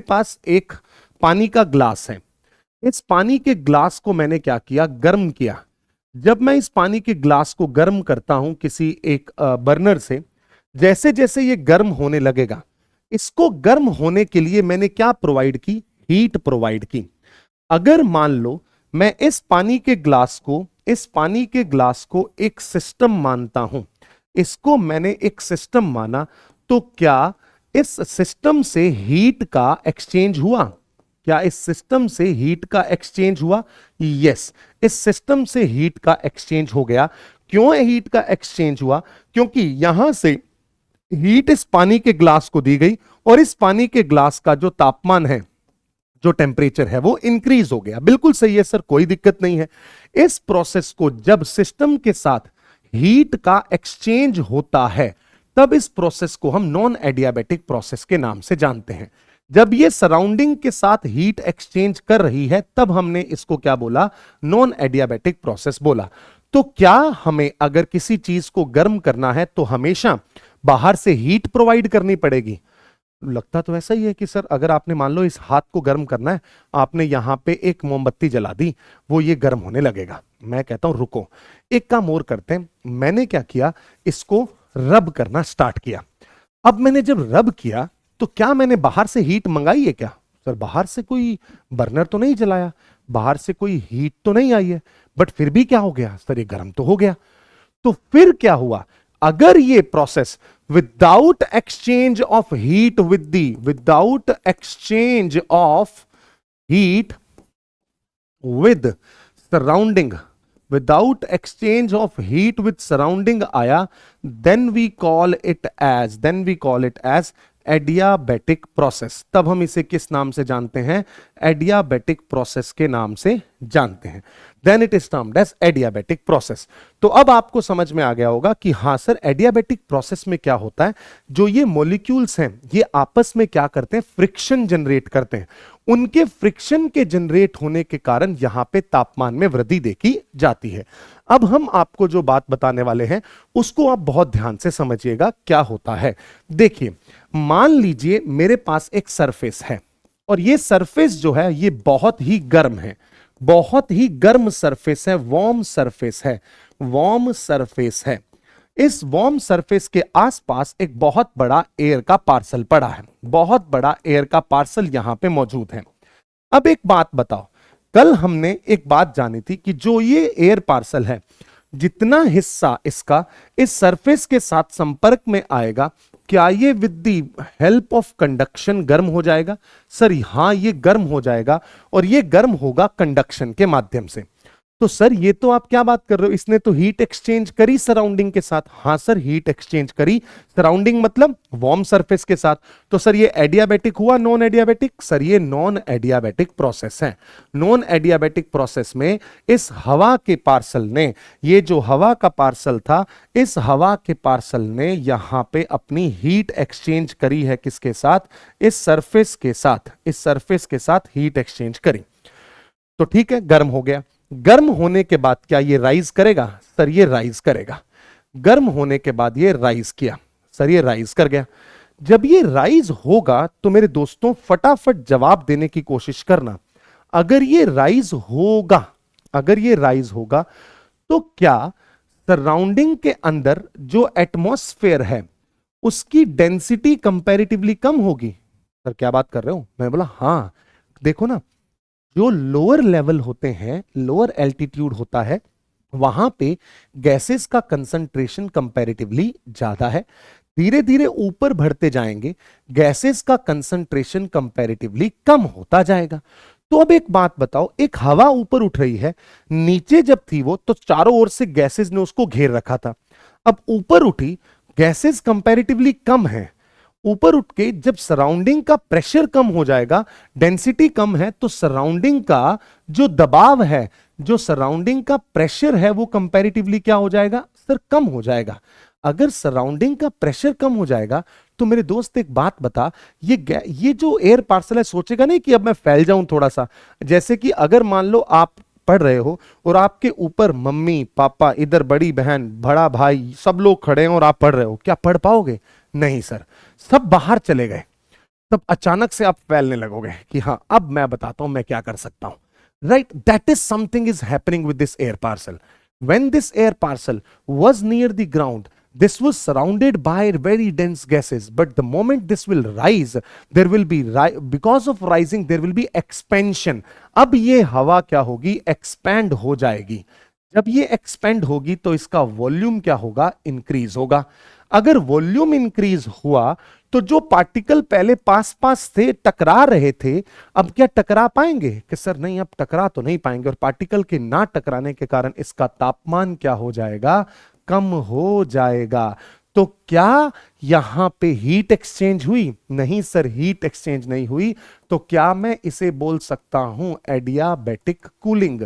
Speaker 1: पास एक पानी का ग्लास है। इस पानी के ग्लास को मैंने क्या किया? गर्म किया। जब मैं इस पानी के ग्लास को गर्म करता हूं किसी एक बर्नर से, जैसे जैसे ये गर्म होने लगेगा, इसको गर्म होने के लिए मैंने क्या प्रोवाइड की? हीट प्रोवाइड की। अगर मान लो मैं इस पानी के ग्लास को एक सिस्टम मानता हूं, इसको मैंने एक सिस्टम माना, तो क्या इस सिस्टम से हीट का एक्सचेंज हुआ? क्या इस सिस्टम से हीट का एक्सचेंज हुआ? यस, इस सिस्टम से हीट का एक्सचेंज हो गया। क्यों हीट का एक्सचेंज हुआ? क्योंकि यहां से हीट इस पानी के ग्लास को दी गई और इस पानी के ग्लास का जो तापमान है, जो टेम्परेचर है, वो इंक्रीज हो गया। बिल्कुल सही है सर, कोई दिक्कत नहीं है। इस प्रोसेस को जब सिस्टम के साथ हीट का एक्सचेंज होता है तब इस प्रोसेस को हम नॉन एडियाबैटिक प्रोसेस के नाम से जानते हैं। जब ये सराउंडिंग के साथ हीट एक्सचेंज कर रही है तब हमने इसको क्या बोला? नॉन एडियाबैटिक प्रोसेस बोला। तो क्या हमें अगर किसी चीज को गर्म करना है तो हमेशा बाहर से हीट प्रोवाइड करनी पड़ेगी? लगता तो ऐसा ही है कि सर अगर आपने मान लो इस हाथ को गर्म करना है, आपने यहां पे एक मोमबत्ती जला दी, वो ये गर्म होने लगेगा। मैं कहता हूं रुको, एक काम और करते हैं। मैंने क्या किया, इसको रब करना स्टार्ट किया। अब मैंने जब रब किया तो क्या मैंने बाहर से हीट मंगाई है क्या? सर बाहर से कोई बर्नर तो नहीं जलाया, बाहर से कोई हीट तो नहीं आई है, बट फिर भी क्या हो गया सर, ये गर्म तो हो गया। तो फिर क्या हुआ? अगर ये process without exchange of heat without exchange of heat with surrounding, without exchange of heat with surrounding आया, then we call it as adiabatic process. तब हम इसे किस नाम से जानते हैं? एडियाबैटिक प्रोसेस के नाम से जानते हैं। Then it is termed as adiabatic process. तो अब आपको समझ में आ गया होगा कि हां सर, एडियाबैटिक प्रोसेस में क्या होता है, जो ये मॉलिक्यूल्स हैं ये आपस में क्या करते हैं? फ्रिक्शन जनरेट करते हैं। उनके फ्रिक्शन के जनरेट होने के कारण यहां पे तापमान में वृद्धि देखी जाती है। अब हम आपको जो बात बताने वाले हैं उसको आप बहुत ध्यान से समझिएगा क्या होता है। देखिए, मान लीजिए मेरे पास एक सरफेस है और ये सरफेस जो है ये बहुत ही गर्म है, बहुत ही गर्म सरफेस है, वार्म सरफेस है, वार्म सरफेस है। इस वार्म सरफेस के आसपास एक बहुत बड़ा एयर का पार्सल पड़ा है, बहुत बड़ा एयर का पार्सल यहां पे मौजूद है। अब एक बात बताओ, कल हमने एक बात जानी थी कि जो ये एयर पार्सल है, जितना हिस्सा इसका इस सरफेस के साथ संपर्क में आएगा, क्या ये with the help of conduction गर्म हो जाएगा? सर हां, ये गर्म हो जाएगा और ये गर्म होगा कंडक्शन के माध्यम से। तो सर ये तो आप क्या बात कर रहे हो, इसने तो हीट एक्सचेंज करी सराउंडिंग के साथ। हां सर, हीट एक्सचेंज करी सराउंडिंग मतलब वार्म सरफेस के साथ। तो सर ये एडियाबैटिक हुआ नॉन एडियाबैटिक? सर ये नॉन एडियाबैटिक प्रोसेस है। नॉन एडियाबैटिक प्रोसेस में इस हवा के पार्सल ने, ये जो हवा का पार्सल था, इस हवा के पार्सल ने यहां पे अपनी हीट एक्सचेंज करी है किसके साथ? इस सरफेस के साथ, इस सरफेस के साथ हीट एक्सचेंज करी। तो ठीक है, गर्म हो गया। गर्म होने के बाद क्या ये राइज करेगा? सर ये राइज करेगा। गर्म होने के बाद ये राइज किया, सर ये राइज कर गया। जब ये राइज होगा तो मेरे दोस्तों फटाफट जवाब देने की कोशिश करना। अगर ये राइज होगा, अगर ये राइज होगा तो क्या सराउंडिंग के अंदर जो एटमॉस्फेयर है उसकी डेंसिटी कंपैरेटिवली कम होगी? सर क्या बात कर रहे हो? मैं बोला हां। देखो ना, जो लोअर लेवल होते हैं, लोअर एल्टीट्यूड होता है, वहां पे गैसेस का कंसंट्रेशन कंपैरेटिवली ज्यादा है। धीरे धीरे ऊपर बढ़ते जाएंगे, गैसेस का कंसंट्रेशन कंपैरेटिवली कम होता जाएगा। तो अब एक बात बताओ, एक हवा ऊपर उठ रही है, नीचे जब थी वो तो चारों ओर से गैसेस ने उसको घेर रखा था। अब ऊपर उठी, गैसेस कंपैरेटिवली कम है। ऊपर उठ के जब सराउंडिंग का प्रेशर कम हो जाएगा, डेंसिटी कम है, तो सराउंडिंग का जो दबाव है, जो सराउंडिंग का प्रेशर है, वो कंपैरेटिवली क्या हो जाएगा? सर कम हो जाएगा। अगर सराउंडिंग का प्रेशर कम हो जाएगा तो मेरे दोस्त एक बात बता, ये जो एयर पार्सल है सोचेगा नहीं कि अब मैं फैल जाऊं थोड़ा सा। जैसे कि अगर मान लो आप पढ़ रहे हो और आपके ऊपर मम्मी पापा, इधर बड़ी बहन, बड़ा भाई, सब लोग खड़े हैं और आप पढ़ रहे हो, क्या पढ़ पाओगे? नहीं सर, सब बाहर चले गए। तब अचानक से आप फैलने लगोगे कि हाँ अब मैं बताता हूं मैं क्या कर सकता हूं। Right, that is something is happening with this air parcel. When this air parcel was near the ground, this was surrounded by very dense gases, but the moment this will rise, there will be because of rising there will be expansion. अब ये हवा क्या होगी? Expand हो जाएगी। जब ये expand होगी तो इसका वॉल्यूम क्या होगा? इंक्रीज होगा। अगर वॉल्यूम इंक्रीज हुआ तो जो पार्टिकल पहले पास पास थे, टकरा रहे थे, अब क्या टकरा पाएंगे? कि सर नहीं, अब टकरा तो नहीं पाएंगे। और पार्टिकल के ना टकराने के कारण इसका तापमान क्या हो जाएगा? कम हो जाएगा। तो क्या यहां पे हीट एक्सचेंज हुई? नहीं सर, हीट एक्सचेंज नहीं हुई। तो क्या मैं इसे बोल सकता हूं एडियाबैटिक कूलिंग?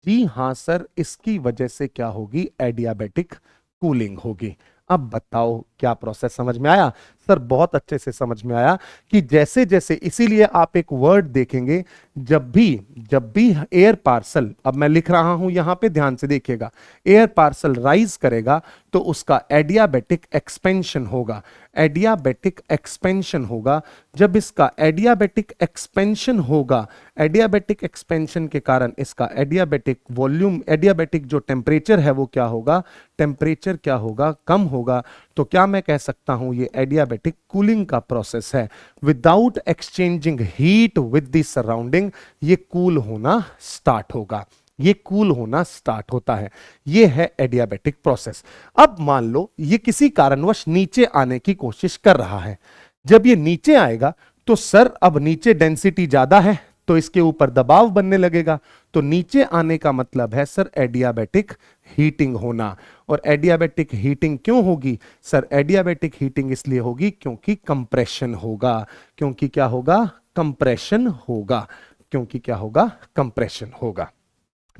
Speaker 1: जी हां सर, इसकी वजह से क्या होगी? एडियाबैटिक कूलिंग होगी। अब बताओ क्या प्रोसेस समझ में आया? सर बहुत अच्छे से समझ में आया कि जैसे जैसे, इसीलिए आप एक वर्ड देखेंगे, जब भी एयर पार्सल, अब मैं लिख रहा हूं यहां पे, ध्यान से देखिएगा, एयर पार्सल राइज करेगा तो उसका एडियाबैटिक एक्सपेंशन होगा। एडियाबैटिक एक्सपेंशन होगा। जब इसका एडियाबैटिक एक्सपेंशन होगा, एडियाबैटिक एक्सपेंशन के कारण इसका एडियाबैटिक वॉल्यूम, एडियाबैटिक जो टेम्परेचर है वो क्या होगा? टेम्परेचर क्या होगा? कम होगा। तो क्या मैं कह सकता हूं ये एडियाबैटिक कूलिंग का प्रोसेस है। Without exchanging heat with the surrounding ये कूल होना स्टार्ट होगा। ये कूल होना स्टार्ट होता है। ये है एडियाबैटिक प्रोसेस। अब मान लो ये किसी कारणवश नीचे आने की कोशिश कर रहा है। जब ये नीचे आएगा तो सर अब नीचे डेंसिटी ज्यादा है तो इसके ऊपर दबाव बनने लगेगा। तो नीचे आने का मतलब है सर एडियाबैटिक हीटिंग होना। और एडियाबैटिक हीटिंग क्यों होगी? सर एडियाबैटिक हीटिंग इसलिए होगी क्योंकि कंप्रेशन होगा। क्योंकि क्या होगा? कंप्रेशन होगा। क्योंकि क्या होगा? कंप्रेशन होगा।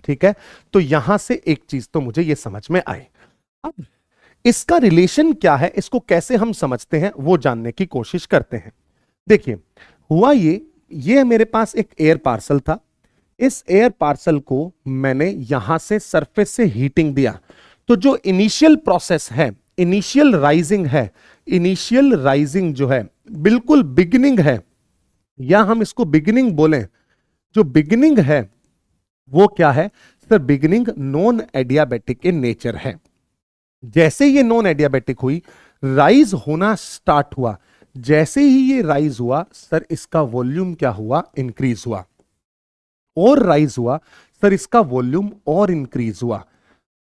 Speaker 1: ठीक है, तो यहां से एक चीज तो मुझे यह समझ में आई। अब इसका रिलेशन क्या है, इसको कैसे हम समझते हैं वो जानने की कोशिश करते हैं। देखिए, हुआ ये मेरे पास एक एयर पार्सल था। इस एयर पार्सल को मैंने यहां से सरफेस से हीटिंग दिया। तो जो इनिशियल प्रोसेस है, इनिशियल राइजिंग है, इनिशियल राइजिंग जो है बिल्कुल बिगिनिंग है, या हम इसको बिगिनिंग बोलें, जो बिगिनिंग है वो क्या है? Sir beginning non adiabatic in nature है। जैसे ये नॉन एडियाबैटिक हुई, राइज होना स्टार्ट हुआ। जैसे ही ये राइज हुआ सर इसका वॉल्यूम क्या हुआ? इंक्रीज हुआ। और राइज हुआ सर इसका वॉल्यूम और इंक्रीज हुआ।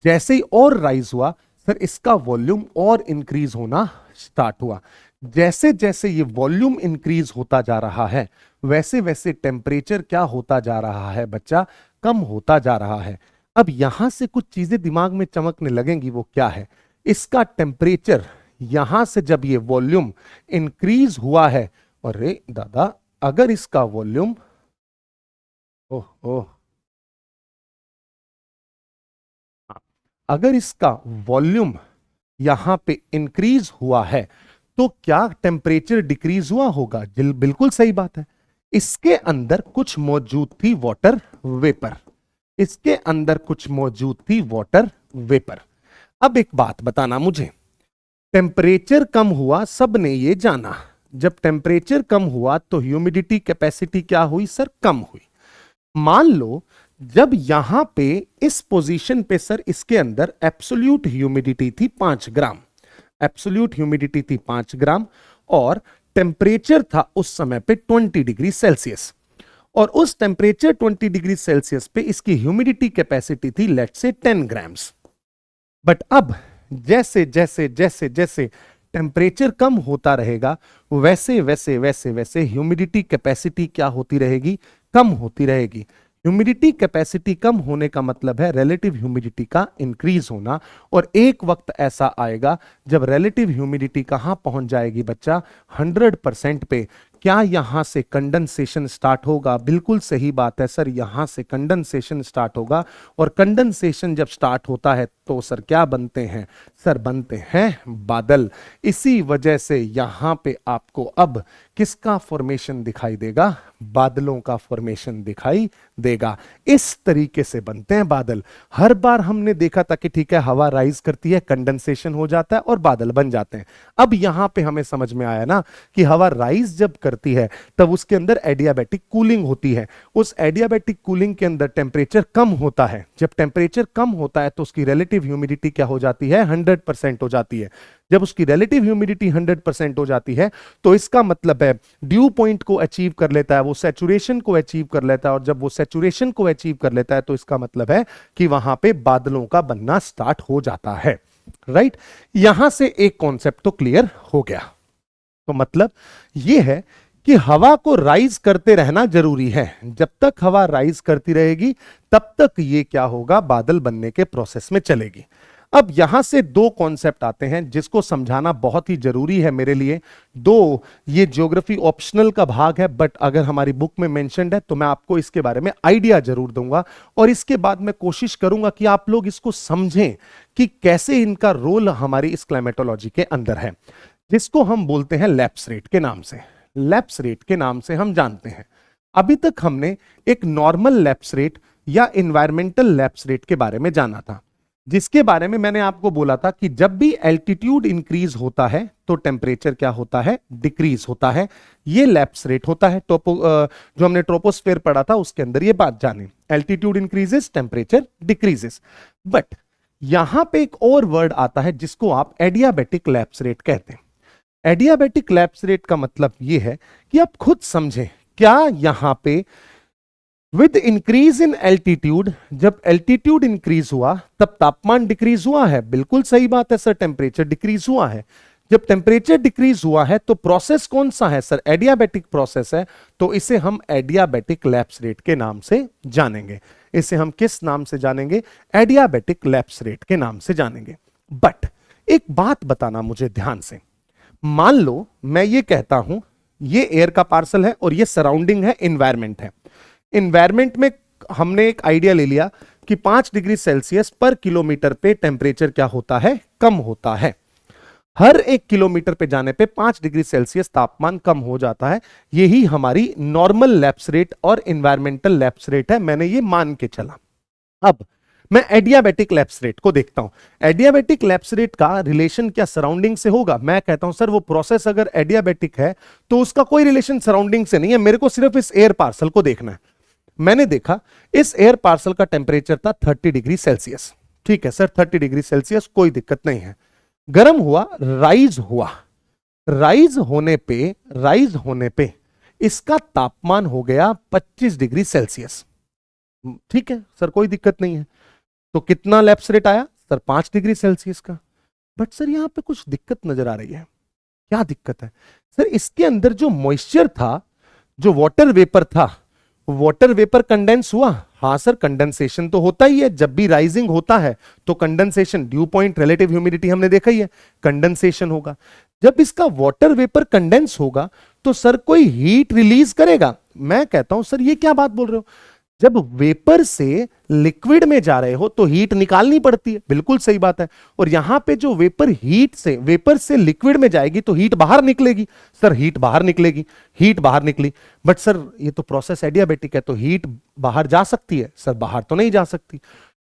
Speaker 1: जैसे ही और राइज हुआ सर इसका वॉल्यूम और इंक्रीज होना स्टार्ट हुआ। जैसे जैसे ये वॉल्यूम इंक्रीज होता जा रहा है वैसे वैसे टेम्परेचर क्या होता जा रहा है बच्चा? कम होता जा रहा है। अब यहां से कुछ चीजें दिमाग में चमकने लगेंगी, वो क्या है? इसका टेम्परेचर यहां से जब ये वॉल्यूम इंक्रीज हुआ है, और रे दादा अगर इसका वॉल्यूम, ओह ओह, अगर इसका वॉल्यूम यहां पे इंक्रीज हुआ है तो क्या टेम्परेचर डिक्रीज हुआ होगा? बिल्कुल सही बात है। इसके अंदर कुछ मौजूद थी वाटर वेपर। इसके अंदर कुछ मौजूद थी वाटर वेपर। अब एक बात बताना मुझे, टेम्परेचर कम हुआ, सबने ये जाना। जब टेम्परेचर कम हुआ तो ह्यूमिडिटी कैपेसिटी क्या हुई? सर कम हुई। मान लो जब यहां पे इस पोजीशन पे सर इसके अंदर एब्सोल्यूट ह्यूमिडिटी थी 5 ग्राम, एब्सोल्यूट ह्यूमिडिटी थी 5 ग्राम, और टेम्परेचर था उस समय पे 20 डिग्री सेल्सियस, और उस टेम्परेचर 20 डिग्री सेल्सियस पे इसकी ह्यूमिडिटी कैपेसिटी थी लेट्स से 10 ग्राम्स। बट अब जैसे जैसे जैसे जैसे टेम्परेचर कम होता रहेगा वैसे वैसे वैसे वैसे ह्यूमिडिटी कैपेसिटी क्या होती रहेगी? कम होती रहेगी। ह्यूमिडिटी कैपेसिटी कम होने का मतलब है रिलेटिव ह्यूमिडिटी का इंक्रीज होना। और एक वक्त ऐसा आएगा जब रिलेटिव ह्यूमिडिटी कहां पहुंच जाएगी बच्चा? 100% पे। क्या यहां से कंडेंसेशन स्टार्ट होगा? बिल्कुल सही बात है सर, यहां से कंडेंसेशन स्टार्ट होगा। और कंडेंसेशन जब स्टार्ट होता है तो सर क्या बनते हैं? सर बनते हैं बादल। इसी वजह से यहां पे आपको अब किसका फॉर्मेशन दिखाई देगा? बादलों का फॉर्मेशन दिखाई देगा। इस तरीके से बनते हैं बादल। हर बार हमने देखा था कि ठीक है हवा राइज करती है, कंडेंसेशन हो जाता है और बादल बन जाते हैं। अब यहां पे हमें समझ में आया ना कि हवा राइज जब करती है तब उसके अंदर एडियाबैटिक कूलिंग होती है। उस एडियाबैटिक कूलिंग के अंदर टेम्परेचर कम होता है। जब टेम्परेचर कम होता है तो उसकी रिलेटिव ह्यूमिडिटी क्या हो जाती है? 100% हो जाती है। जब उसकी रिलेटिव ह्यूमिडिटी 100% हो जाती है तो इसका मतलब है ड्यू पॉइंट को अचीव कर लेता है, वो सैचुरेशन को अचीव कर लेता है। और जब वो सैचुरेशन को अचीव कर लेता है तो इसका मतलब है कि वहां पे बादलों का बनना स्टार्ट हो जाता है। राइट? यहां से एक कॉन्सेप्ट तो क्लियर हो गया। तो मतलब यह है कि हवा को राइज करते रहना जरूरी है। जब तक हवा राइज करती रहेगी तब तक ये क्या होगा, बादल बनने के प्रोसेस में चलेगी। अब यहां से दो कॉन्सेप्ट आते हैं जिसको समझाना बहुत ही जरूरी है मेरे लिए। दो, ये ज्योग्राफी ऑप्शनल का भाग है, बट अगर हमारी बुक में मेंशन्ड है तो मैं आपको इसके बारे में आइडिया जरूर दूंगा, और इसके बाद मैं कोशिश करूंगा कि आप लोग इसको समझें कि कैसे इनका रोल हमारी इस क्लाइमेटोलॉजी के अंदर है, जिसको हम बोलते हैं लैप्स रेट के नाम से। लैप्स रेट के नाम से हम जानते हैं। अभी तक हमने एक नॉर्मल लैप्स रेट या इन्वायरमेंटल लैप्स रेट के बारे में जाना था, जिसके बारे में मैंने आपको बोला था कि जब भी एल्टीट्यूड इंक्रीज होता है तो टेम्परेचर क्या होता है, डिक्रीज होता है। ये लैप्स रेट होता है। जो हमने ट्रोपोस्फेयर पढ़ा था उसके अंदर ये बात जाने, altitude increases temperature decreases. But यहां पे एक और वर्ड आता है जिसको आप एडियाबेटिक लैप्स रेट कहते हैं। एडियाबेटिक लैप्स रेट का मतलब यह है कि आप खुद समझें, क्या यहां पे विद इंक्रीज इन एल्टीट्यूड, जब एल्टीट्यूड इंक्रीज हुआ तब तापमान डिक्रीज हुआ है? बिल्कुल सही बात है सर, टेम्परेचर डिक्रीज हुआ है। जब टेम्परेचर डिक्रीज हुआ है तो प्रोसेस कौन सा है सर? एडियाबेटिक प्रोसेस है। तो इसे हम एडियाबेटिक लैप्स रेट के नाम से जानेंगे। इसे हम किस नाम से जानेंगे? एडियाबेटिक लैप्स रेट के नाम से जानेंगे। बट एक बात बताना मुझे ध्यान से, मान लो मैं ये कहता हूं ये एयर का पार्सल है और ये सराउंडिंग है, एनवायरमेंट है। एनवायरमेंट में हमने एक आइडिया ले लिया कि 5 डिग्री सेल्सियस पर किलोमीटर पे टेम्परेचर क्या होता है, कम होता है। हर 1 किलोमीटर पे जाने पे 5 डिग्री सेल्सियस तापमान कम हो जाता है। यही हमारी नॉर्मल लैप्स रेट और एनवायरमेंटल लैप्स रेट है, मैंने ये मान के चला। अब मैं एडियाबेटिक लैप्स रेट को देखता हूं। एडियाबेटिक लैप्स रेट का रिलेशन क्या सराउंडिंग से होगा? मैं कहता हूं सर वो प्रोसेस अगर एडियाबेटिक है तो उसका कोई रिलेशन सराउंडिंग से नहीं है, मेरे को सिर्फ इस एयर पार्सल को देखना है। मैंने देखा इस एयर पार्सल का टेम्परेचर था 30 डिग्री सेल्सियस। ठीक है सर, 30 डिग्री सेल्सियस, कोई दिक्कत नहीं है। गर्म हुआ, राइज हुआ। राइज होने पे इसका तापमान हो गया 25 डिग्री सेल्सियस। ठीक है सर, कोई दिक्कत नहीं है। तो कितना लैप्स रेट आया सर? 5 डिग्री सेल्सियस का। बट सर यहां पे कुछ दिक्कत नजर आ रही है। क्या दिक्कत है सर? इसके अंदर जो मॉइस्चर था, जो वाटर वेपर था, वाटर वेपर कंडेंस हुआ। हाँ सर, कंडेंसेशन तो होता ही है जब भी राइजिंग होता है, तो condensation, due point, relative humidity हमने देखा ही है, कंडेंसेशन होगा। जब इसका वाटर वेपर कंडेंस होगा तो सर कोई हीट रिलीज करेगा। मैं कहता हूं सर ये क्या बात बोल रहे हो, जब वेपर से लिक्विड में जा रहे हो तो हीट निकालनी पड़ती है। बिल्कुल सही बात है। और यहां पे जो वेपर से लिक्विड में जाएगी तो हीट बाहर निकलेगी। सर हीट बाहर निकलेगी, हीट बाहर निकली, बट सर ये तो प्रोसेस एडियाबेटिक है तो हीट बाहर जा सकती है? सर बाहर तो नहीं जा सकती।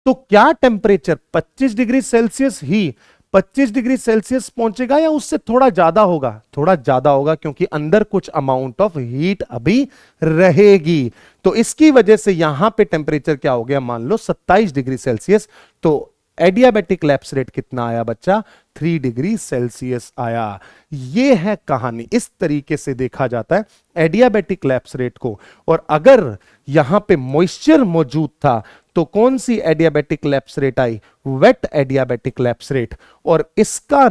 Speaker 1: तो क्या टेम्परेचर 25 डिग्री सेल्सियस ही 25 डिग्री सेल्सियस पहुंचेगा या उससे थोड़ा ज्यादा होगा? थोड़ा ज्यादा होगा, क्योंकि अंदर कुछ अमाउंट ऑफ हीट अभी रहेगी। तो इसकी वजह से यहां पे टेम्परेचर क्या हो गया, मान लो 27 डिग्री सेल्सियस। तो एडियाबेटिक लैप्स रेट कितना आया बच्चा? 3 डिग्री सेल्सियस आया। यह है कहानी। इस तरीके से देखा जाता है एडियाबेटिक लैप्स रेट को। और अगर यहां पे मॉइस्चर मौजूद था तो कौन सी एडियाबेटिक लैप्स रेट आई? Wet adiabatic lapse rate. और इसका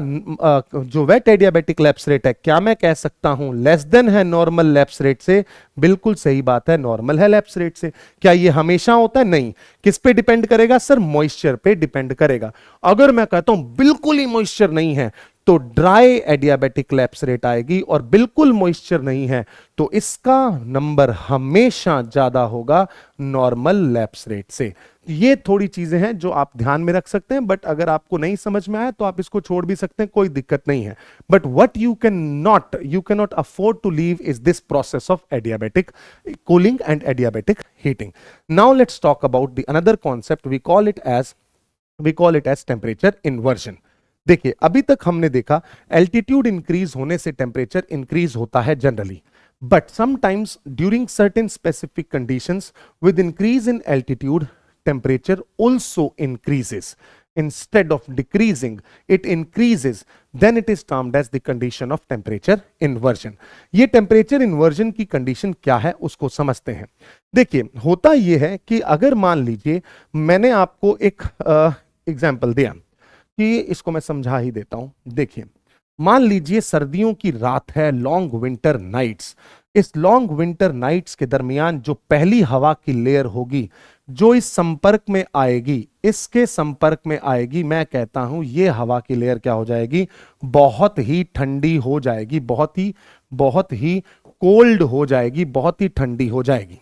Speaker 1: जो वेट एडियाबेटिक लैप्स रेट है, क्या मैं कह सकता हूं लेस देन है नॉर्मल लैप्स रेट से? बिल्कुल सही बात है, नॉर्मल है लैप्स रेट से। क्या ये हमेशा होता है? नहीं। किस पे डिपेंड करेगा सर? मॉइस्चर पे डिपेंड करेगा। अगर मैं कहता हूं बिल्कुल ही मॉइस्चर नहीं है तो ड्राई एडियाबेटिक लैप्स रेट आएगी, और बिल्कुल मॉइस्चर नहीं है तो इसका नंबर हमेशा ज्यादा होगा नॉर्मल लैप्स रेट से। ये थोड़ी चीजें हैं जो आप ध्यान में रख सकते हैं, बट अगर आपको नहीं समझ में आया तो आप इसको छोड़ भी सकते हैं, कोई दिक्कत नहीं है। But what you can not afford to leave is this process of adiabatic cooling and adiabatic heating. Now let's talk about the another concept, we call it as temperature inversion. देखिए, अभी तक हमने देखा एल्टीट्यूड इंक्रीज होने से temperature increase होता है generally, but sometimes during certain specific conditions with increase in altitude temperature also increases. Instead of decreasing, it increases. Then it is termed as the condition of temperature inversion. ये temperature inversion की condition क्या है उसको समझते हैं। देखिए, होता यह है कि अगर मान लीजिए मैंने आपको एक एग्जाम्पल दिया कि इसको मैं समझा ही देता हूं। देखिए, मान लीजिए सर्दियों की रात है, लॉन्ग विंटर नाइट्स। इस लॉन्ग विंटर नाइट्स के दरमियान जो पहली हवा की लेयर होगी, जो इस संपर्क में आएगी, इसके संपर्क में आएगी, मैं कहता हूं ये हवा की लेयर क्या हो जाएगी, बहुत ही ठंडी हो जाएगी, बहुत ही कोल्ड हो जाएगी, बहुत ही ठंडी हो जाएगी।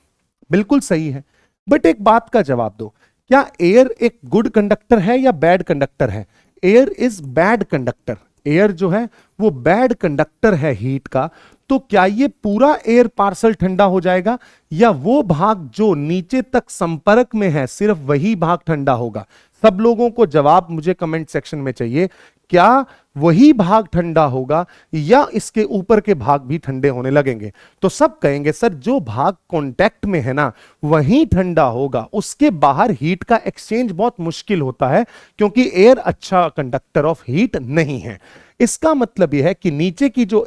Speaker 1: बिल्कुल सही है। बट एक बात का जवाब दो, क्या एयर एक गुड कंडक्टर है या बैड कंडक्टर है? Air is bad conductor. Air जो है वो बैड कंडक्टर है हीट का। तो क्या ये पूरा एयर पार्सल ठंडा हो जाएगा, या वो भाग जो नीचे तक संपर्क में है सिर्फ वही भाग ठंडा होगा? सब लोगों को जवाब मुझे कमेंट सेक्शन में चाहिए। क्या वही भाग ठंडा होगा या इसके ऊपर के भाग भी ठंडे होने लगेंगे? तो सब कहेंगे सर जो भाग कांटेक्ट में है ना वही ठंडा होगा, उसके बाहर हीट का एक्सचेंज बहुत मुश्किल होता है, क्योंकि एयर अच्छा कंडक्टर ऑफ हीट नहीं है। इसका मतलब यह है कि नीचे की जो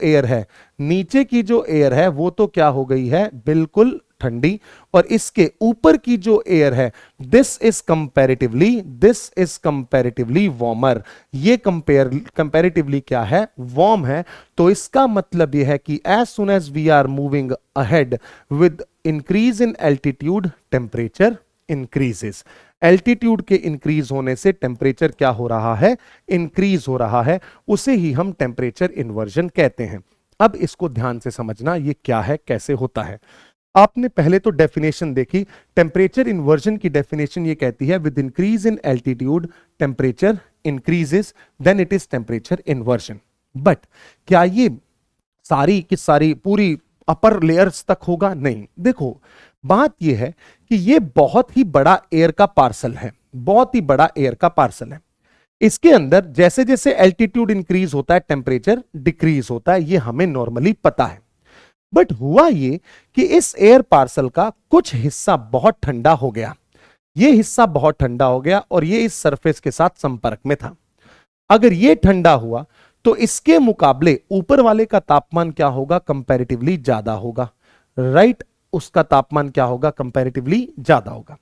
Speaker 1: एयर है वो तो क्या हो गई है, बिल्कुल ठंडी, और इसके ऊपर की जो एयर है दिस इज कंपैरेटिवली वार्मर। ये कंपैरेटिवली क्या है, वार्म है। तो इसका मतलब यह है कि as soon as we are moving ahead with increase in altitude, temperature increases. Altitude के इंक्रीज होने से टेम्परेचर क्या हो रहा है, इंक्रीज हो रहा है। उसे ही हम टेम्परेचर इन्वर्जन कहते हैं। अब इसको ध्यान से समझना, ये क्या है, कैसे होता है। आपने पहले तो डेफिनेशन देखी, टेम्परेचर इन्वर्जन की डेफिनेशन ये कहती है with increase in altitude temperature increases, then it is temperature inversion. But क्या ये सारी की सारी पूरी अपर लेयर्स तक होगा? नहीं। देखो, बात यह है कि ये बहुत ही बड़ा एयर का पार्सल है, बहुत ही बड़ा एयर का पार्सल है। इसके अंदर जैसे जैसे एल्टीट्यूड इंक्रीज होता है टेम्परेचर डिक्रीज होता है, ये हमें नॉर्मली पता है। बट हुआ ये कि इस एयर पार्सल का कुछ हिस्सा बहुत ठंडा हो गया, ये हिस्सा बहुत ठंडा हो गया और ये इस सरफेस के साथ संपर्क में था। अगर ये ठंडा हुआ तो इसके मुकाबले ऊपर वाले का तापमान क्या होगा, कंपैरेटिवली ज्यादा होगा, राइट? उसका तापमान क्या होगा, कंपैरेटिवली ज्यादा होगा।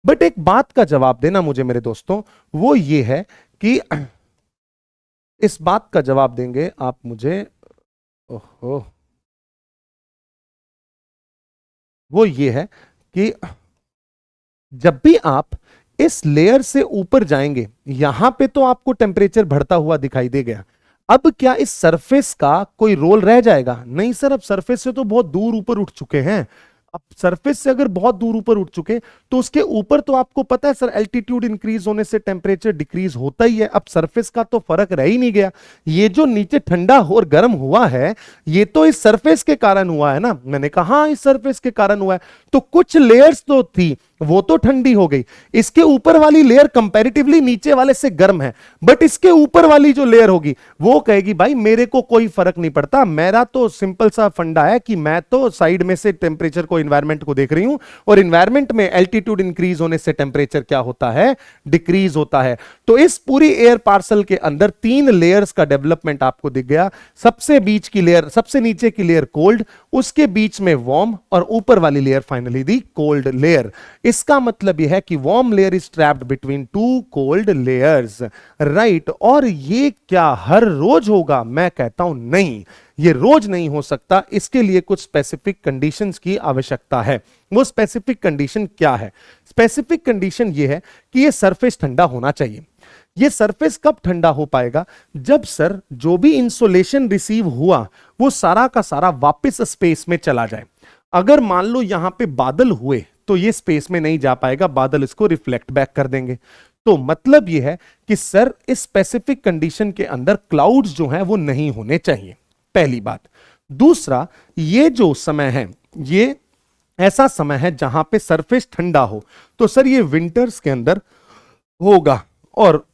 Speaker 1: बट एक बात का जवाब देना मुझे मेरे दोस्तों, वो ये है कि इस बात का जवाब देंगे आप मुझे, ओहो, वो ये है कि जब भी आप इस लेयर से ऊपर जाएंगे, यहां पे तो आपको टेम्परेचर बढ़ता हुआ दिखाई दे गया। अब क्या इस सरफेस का कोई रोल रह जाएगा? नहीं सर, अब सरफेस से तो बहुत दूर ऊपर उठ चुके हैं। अब सरफेस से अगर बहुत दूर ऊपर उठ चुके तो उसके ऊपर तो आपको पता है सर, एल्टीट्यूड इंक्रीज होने से टेम्परेचर डिक्रीज होता ही है। अब सरफेस का तो फर्क रह ही नहीं गया। ये जो नीचे ठंडा और गर्म हुआ है ये तो इस सरफेस के कारण हुआ है ना। मैंने कहा इस सरफेस के कारण हुआ है। तो कुछ लेयर्स तो थी वो तो ठंडी हो गई, इसके ऊपर वाली लेयर कंपैरेटिवली नीचे वाले से गर्म है, बट इसके ऊपर वाली जो लेयर होगी वो कहेगी भाई मेरे को कोई फर्क नहीं पड़ता, मेरा तो सिंपल सा फंडा है कि मैं तो साइड में से टेम्परेचर को, एनवायरमेंट को देख रही हूं, और एनवायरमेंट में एल्टीट्यूड इंक्रीज होने से टेम्परेचर क्या होता है, डिक्रीज होता है। तो इस पूरी एयर पार्सल के अंदर 3 लेयर्स का डेवलपमेंट आपको दिख गया। सबसे बीच की लेयर, सबसे नीचे की लेयर कोल्ड, उसके बीच में वार्म, और ऊपर वाली layer finally the cold layer. इसका मतलब यह है कि warm layer is trapped between 2 cold layers, right? और ये क्या हर रोज होगा? मैं कहता हूं नहीं, ये रोज नहीं हो सकता। इसके लिए कुछ स्पेसिफिक कंडीशंस की आवश्यकता है। वो स्पेसिफिक कंडीशन क्या है? स्पेसिफिक कंडीशन ये है कि ये सरफेस ठंडा होना चाहिए। ये सरफेस कब ठंडा हो पाएगा? जब सर जो भी इंसोलेशन रिसीव हुआ वो सारा का सारा वापस स्पेस में चला जाए। अगर मान लो यहां पे बादल हुए तो ये स्पेस में नहीं जा पाएगा, बादल इसको रिफ्लेक्ट बैक कर देंगे। तो मतलब ये है कि सर इस स्पेसिफिक कंडीशन के अंदर क्लाउड्स जो हैं वो नहीं होने चाहिए, पहली बात। दूसरा, ये जो समय है ये ऐसा समय है जहां पे सरफेस ठंडा हो, तो सर ये विंटर्स के अंदर होगा, और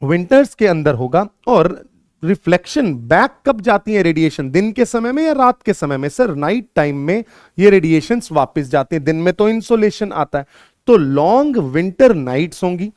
Speaker 1: विंटर्स के अंदर होगा। और रिफ्लेक्शन बैक कब जाती है रेडिएशन, दिन के समय में या रात के समय में? सर नाइट टाइम में ये रेडिएशंस वापस जाते हैं, दिन में तो इंसोलेशन आता है। तो लॉन्ग विंटर नाइट्स होंगी,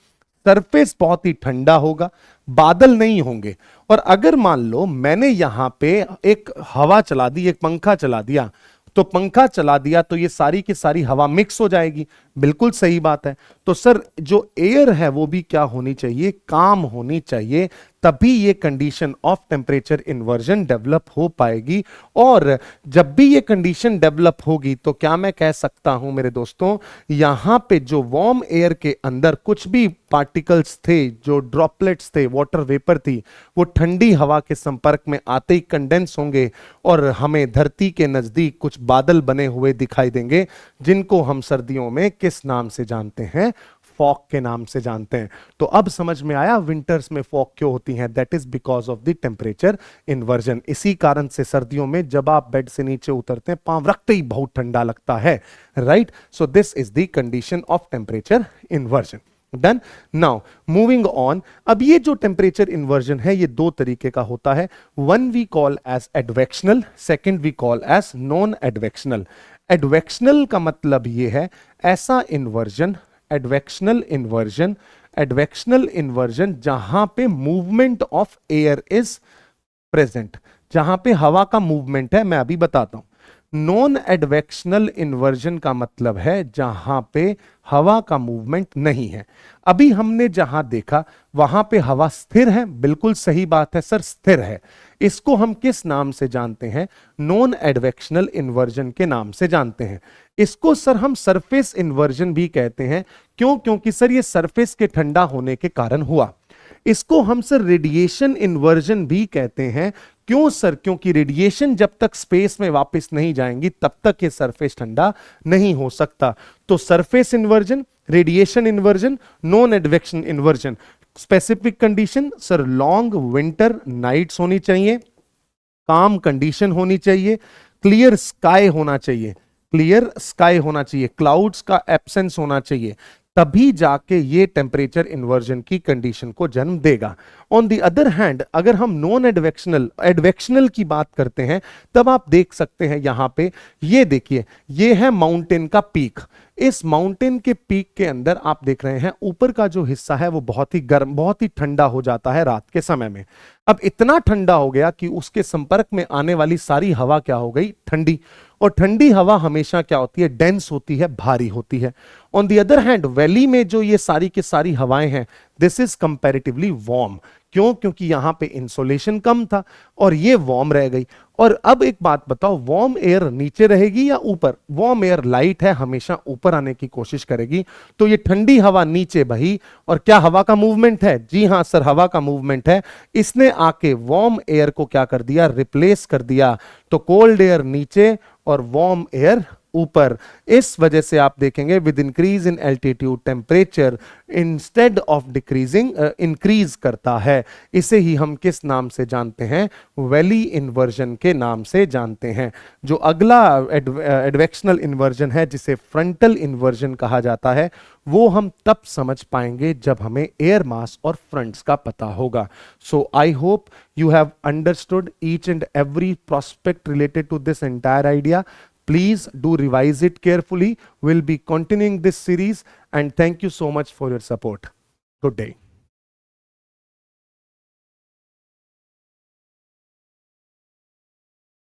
Speaker 1: सरफेस बहुत ही ठंडा होगा, बादल नहीं होंगे। और अगर मान लो मैंने यहां पे एक हवा चला दी, एक पंखा चला दिया, तो पंखा चला दिया तो ये सारी की सारी हवा मिक्स हो जाएगी, बिल्कुल सही बात है। तो सर जो एयर है वो भी क्या होनी चाहिए, काम होनी चाहिए, तभी ये condition of temperature inversion develop हो पाएगी। और जब भी ये कंडीशन डेवलप होगी तो क्या मैं कह सकता हूं मेरे दोस्तों, यहां पे जो वार्म एयर के अंदर कुछ भी पार्टिकल्स थे, जो ड्रॉपलेट्स थे, वाटर वेपर थी, वो ठंडी हवा के संपर्क में आते ही कंडेंस होंगे और हमें धरती के नजदीक कुछ बादल बने हुए दिखाई देंगे, जिनको हम सर्दियों में किस नाम से जानते हैं, फॉग के नाम से जानते हैं। तो अब समझ में आया विंटर्स में फॉग क्यों होती है, that is because of the temperature inversion. इसी कारण से सर्दियों में जब आप बेड से नीचे उतरते हैं पांव रखते ही बहुत ठंडा लगता है, right. So this is the condition of temperature inversion. Done. Now moving on, अब ये जो टेम्परेचर इन्वर्जन है ये दो तरीके का होता है। One we call as advectional, second we call as non advectional. Advectional का मतलब ये है ऐसा inversion, advectional inversion, advectional inversion जहां पे movement of air is present, जहां पे हवा का मूवमेंट है, मैं अभी बताता हूं। नॉन एडवेक्शनल इन्वर्जन का मतलब है जहां पे हवा का मूवमेंट नहीं है। अभी हमने जहां देखा वहां पे हवा स्थिर है, बिल्कुल सही बात है सर, स्थिर है। इसको हम किस नाम से जानते हैं, नॉन एडवेक्शनल इन्वर्जन के नाम से जानते हैं। इसको सर हम सरफेस इन्वर्जन भी कहते हैं। क्यों? क्योंकि सर ये सरफेस के ठंडा होने के कारण हुआ। इसको हम सर रेडिएशन इन्वर्जन भी कहते हैं। क्यों सर? क्योंकि रेडिएशन जब तक स्पेस में वापस नहीं जाएंगी तब तक ये सरफेस ठंडा नहीं हो सकता। तो surface inversion, radiation inversion, non advection inversion. Specific condition sir, long winter nights होनी चाहिए, काम कंडीशन होनी चाहिए, क्लियर स्काई होना चाहिए, क्लियर स्काई होना चाहिए, क्लाउड्स का एब्सेंस होना चाहिए, तभी जाके ये टेम्परेचर इन्वर्जन की कंडीशन को जन्म देगा। ऑन द अदर हैंड अगर हम नॉन एडवेक्शनल, एडवेक्शनल की बात करते हैं तब आप देख सकते हैं यहां पे, ये देखिए ये है माउंटेन का पीक। इस माउंटेन के पीक के अंदर आप देख रहे हैं ऊपर का जो हिस्सा है वो बहुत ही गर्म, बहुत ही ठंडा हो जाता है रात के समय में। अब इतना ठंडा हो गया कि उसके संपर्क में आने वाली सारी हवा क्या हो गई, ठंडी। और ठंडी हवा हमेशा क्या होती है, डेंस होती है, भारी होती है। On the other hand valley में जो ये सारी की सारी हवाएं हैं, दिस इज कंपैरेटिवली वार्म। क्यों? क्योंकि यहां पे इंसोलेशन कम था और ये वार्म रह गई। और अब एक बात बताओ, वार्म एयर नीचे रहेगी या ऊपर? वार्म एयर लाइट है, हमेशा ऊपर आने की कोशिश करेगी। तो ये ठंडी हवा नीचे बही और क्या हवा का मूवमेंट है? जी हां सर, हवा का मूवमेंट है। इसने आके वार्म एयर को क्या कर दिया, रिप्लेस कर दिया। तो कोल्ड एयर नीचे और वार्म एयर ऊपर। इस वजह से आप देखेंगे with increase in altitude temperature instead of decreasing increase करता है। इसे ही हम किस नाम से जानते हैं, वैली इन्वर्जन के नाम से जानते हैं। जो अगला एडवेक्शनल इन्वर्जन है जिसे फ्रंटल इन्वर्जन कहा जाता है, वो हम तब समझ पाएंगे जब हमें एयर मास और फ्रंट्स का पता होगा। So I hope you have understood each and every prospect related to this entire idea. Please do revise it carefully. We'll be continuing this series and thank you so much for your support. Good day.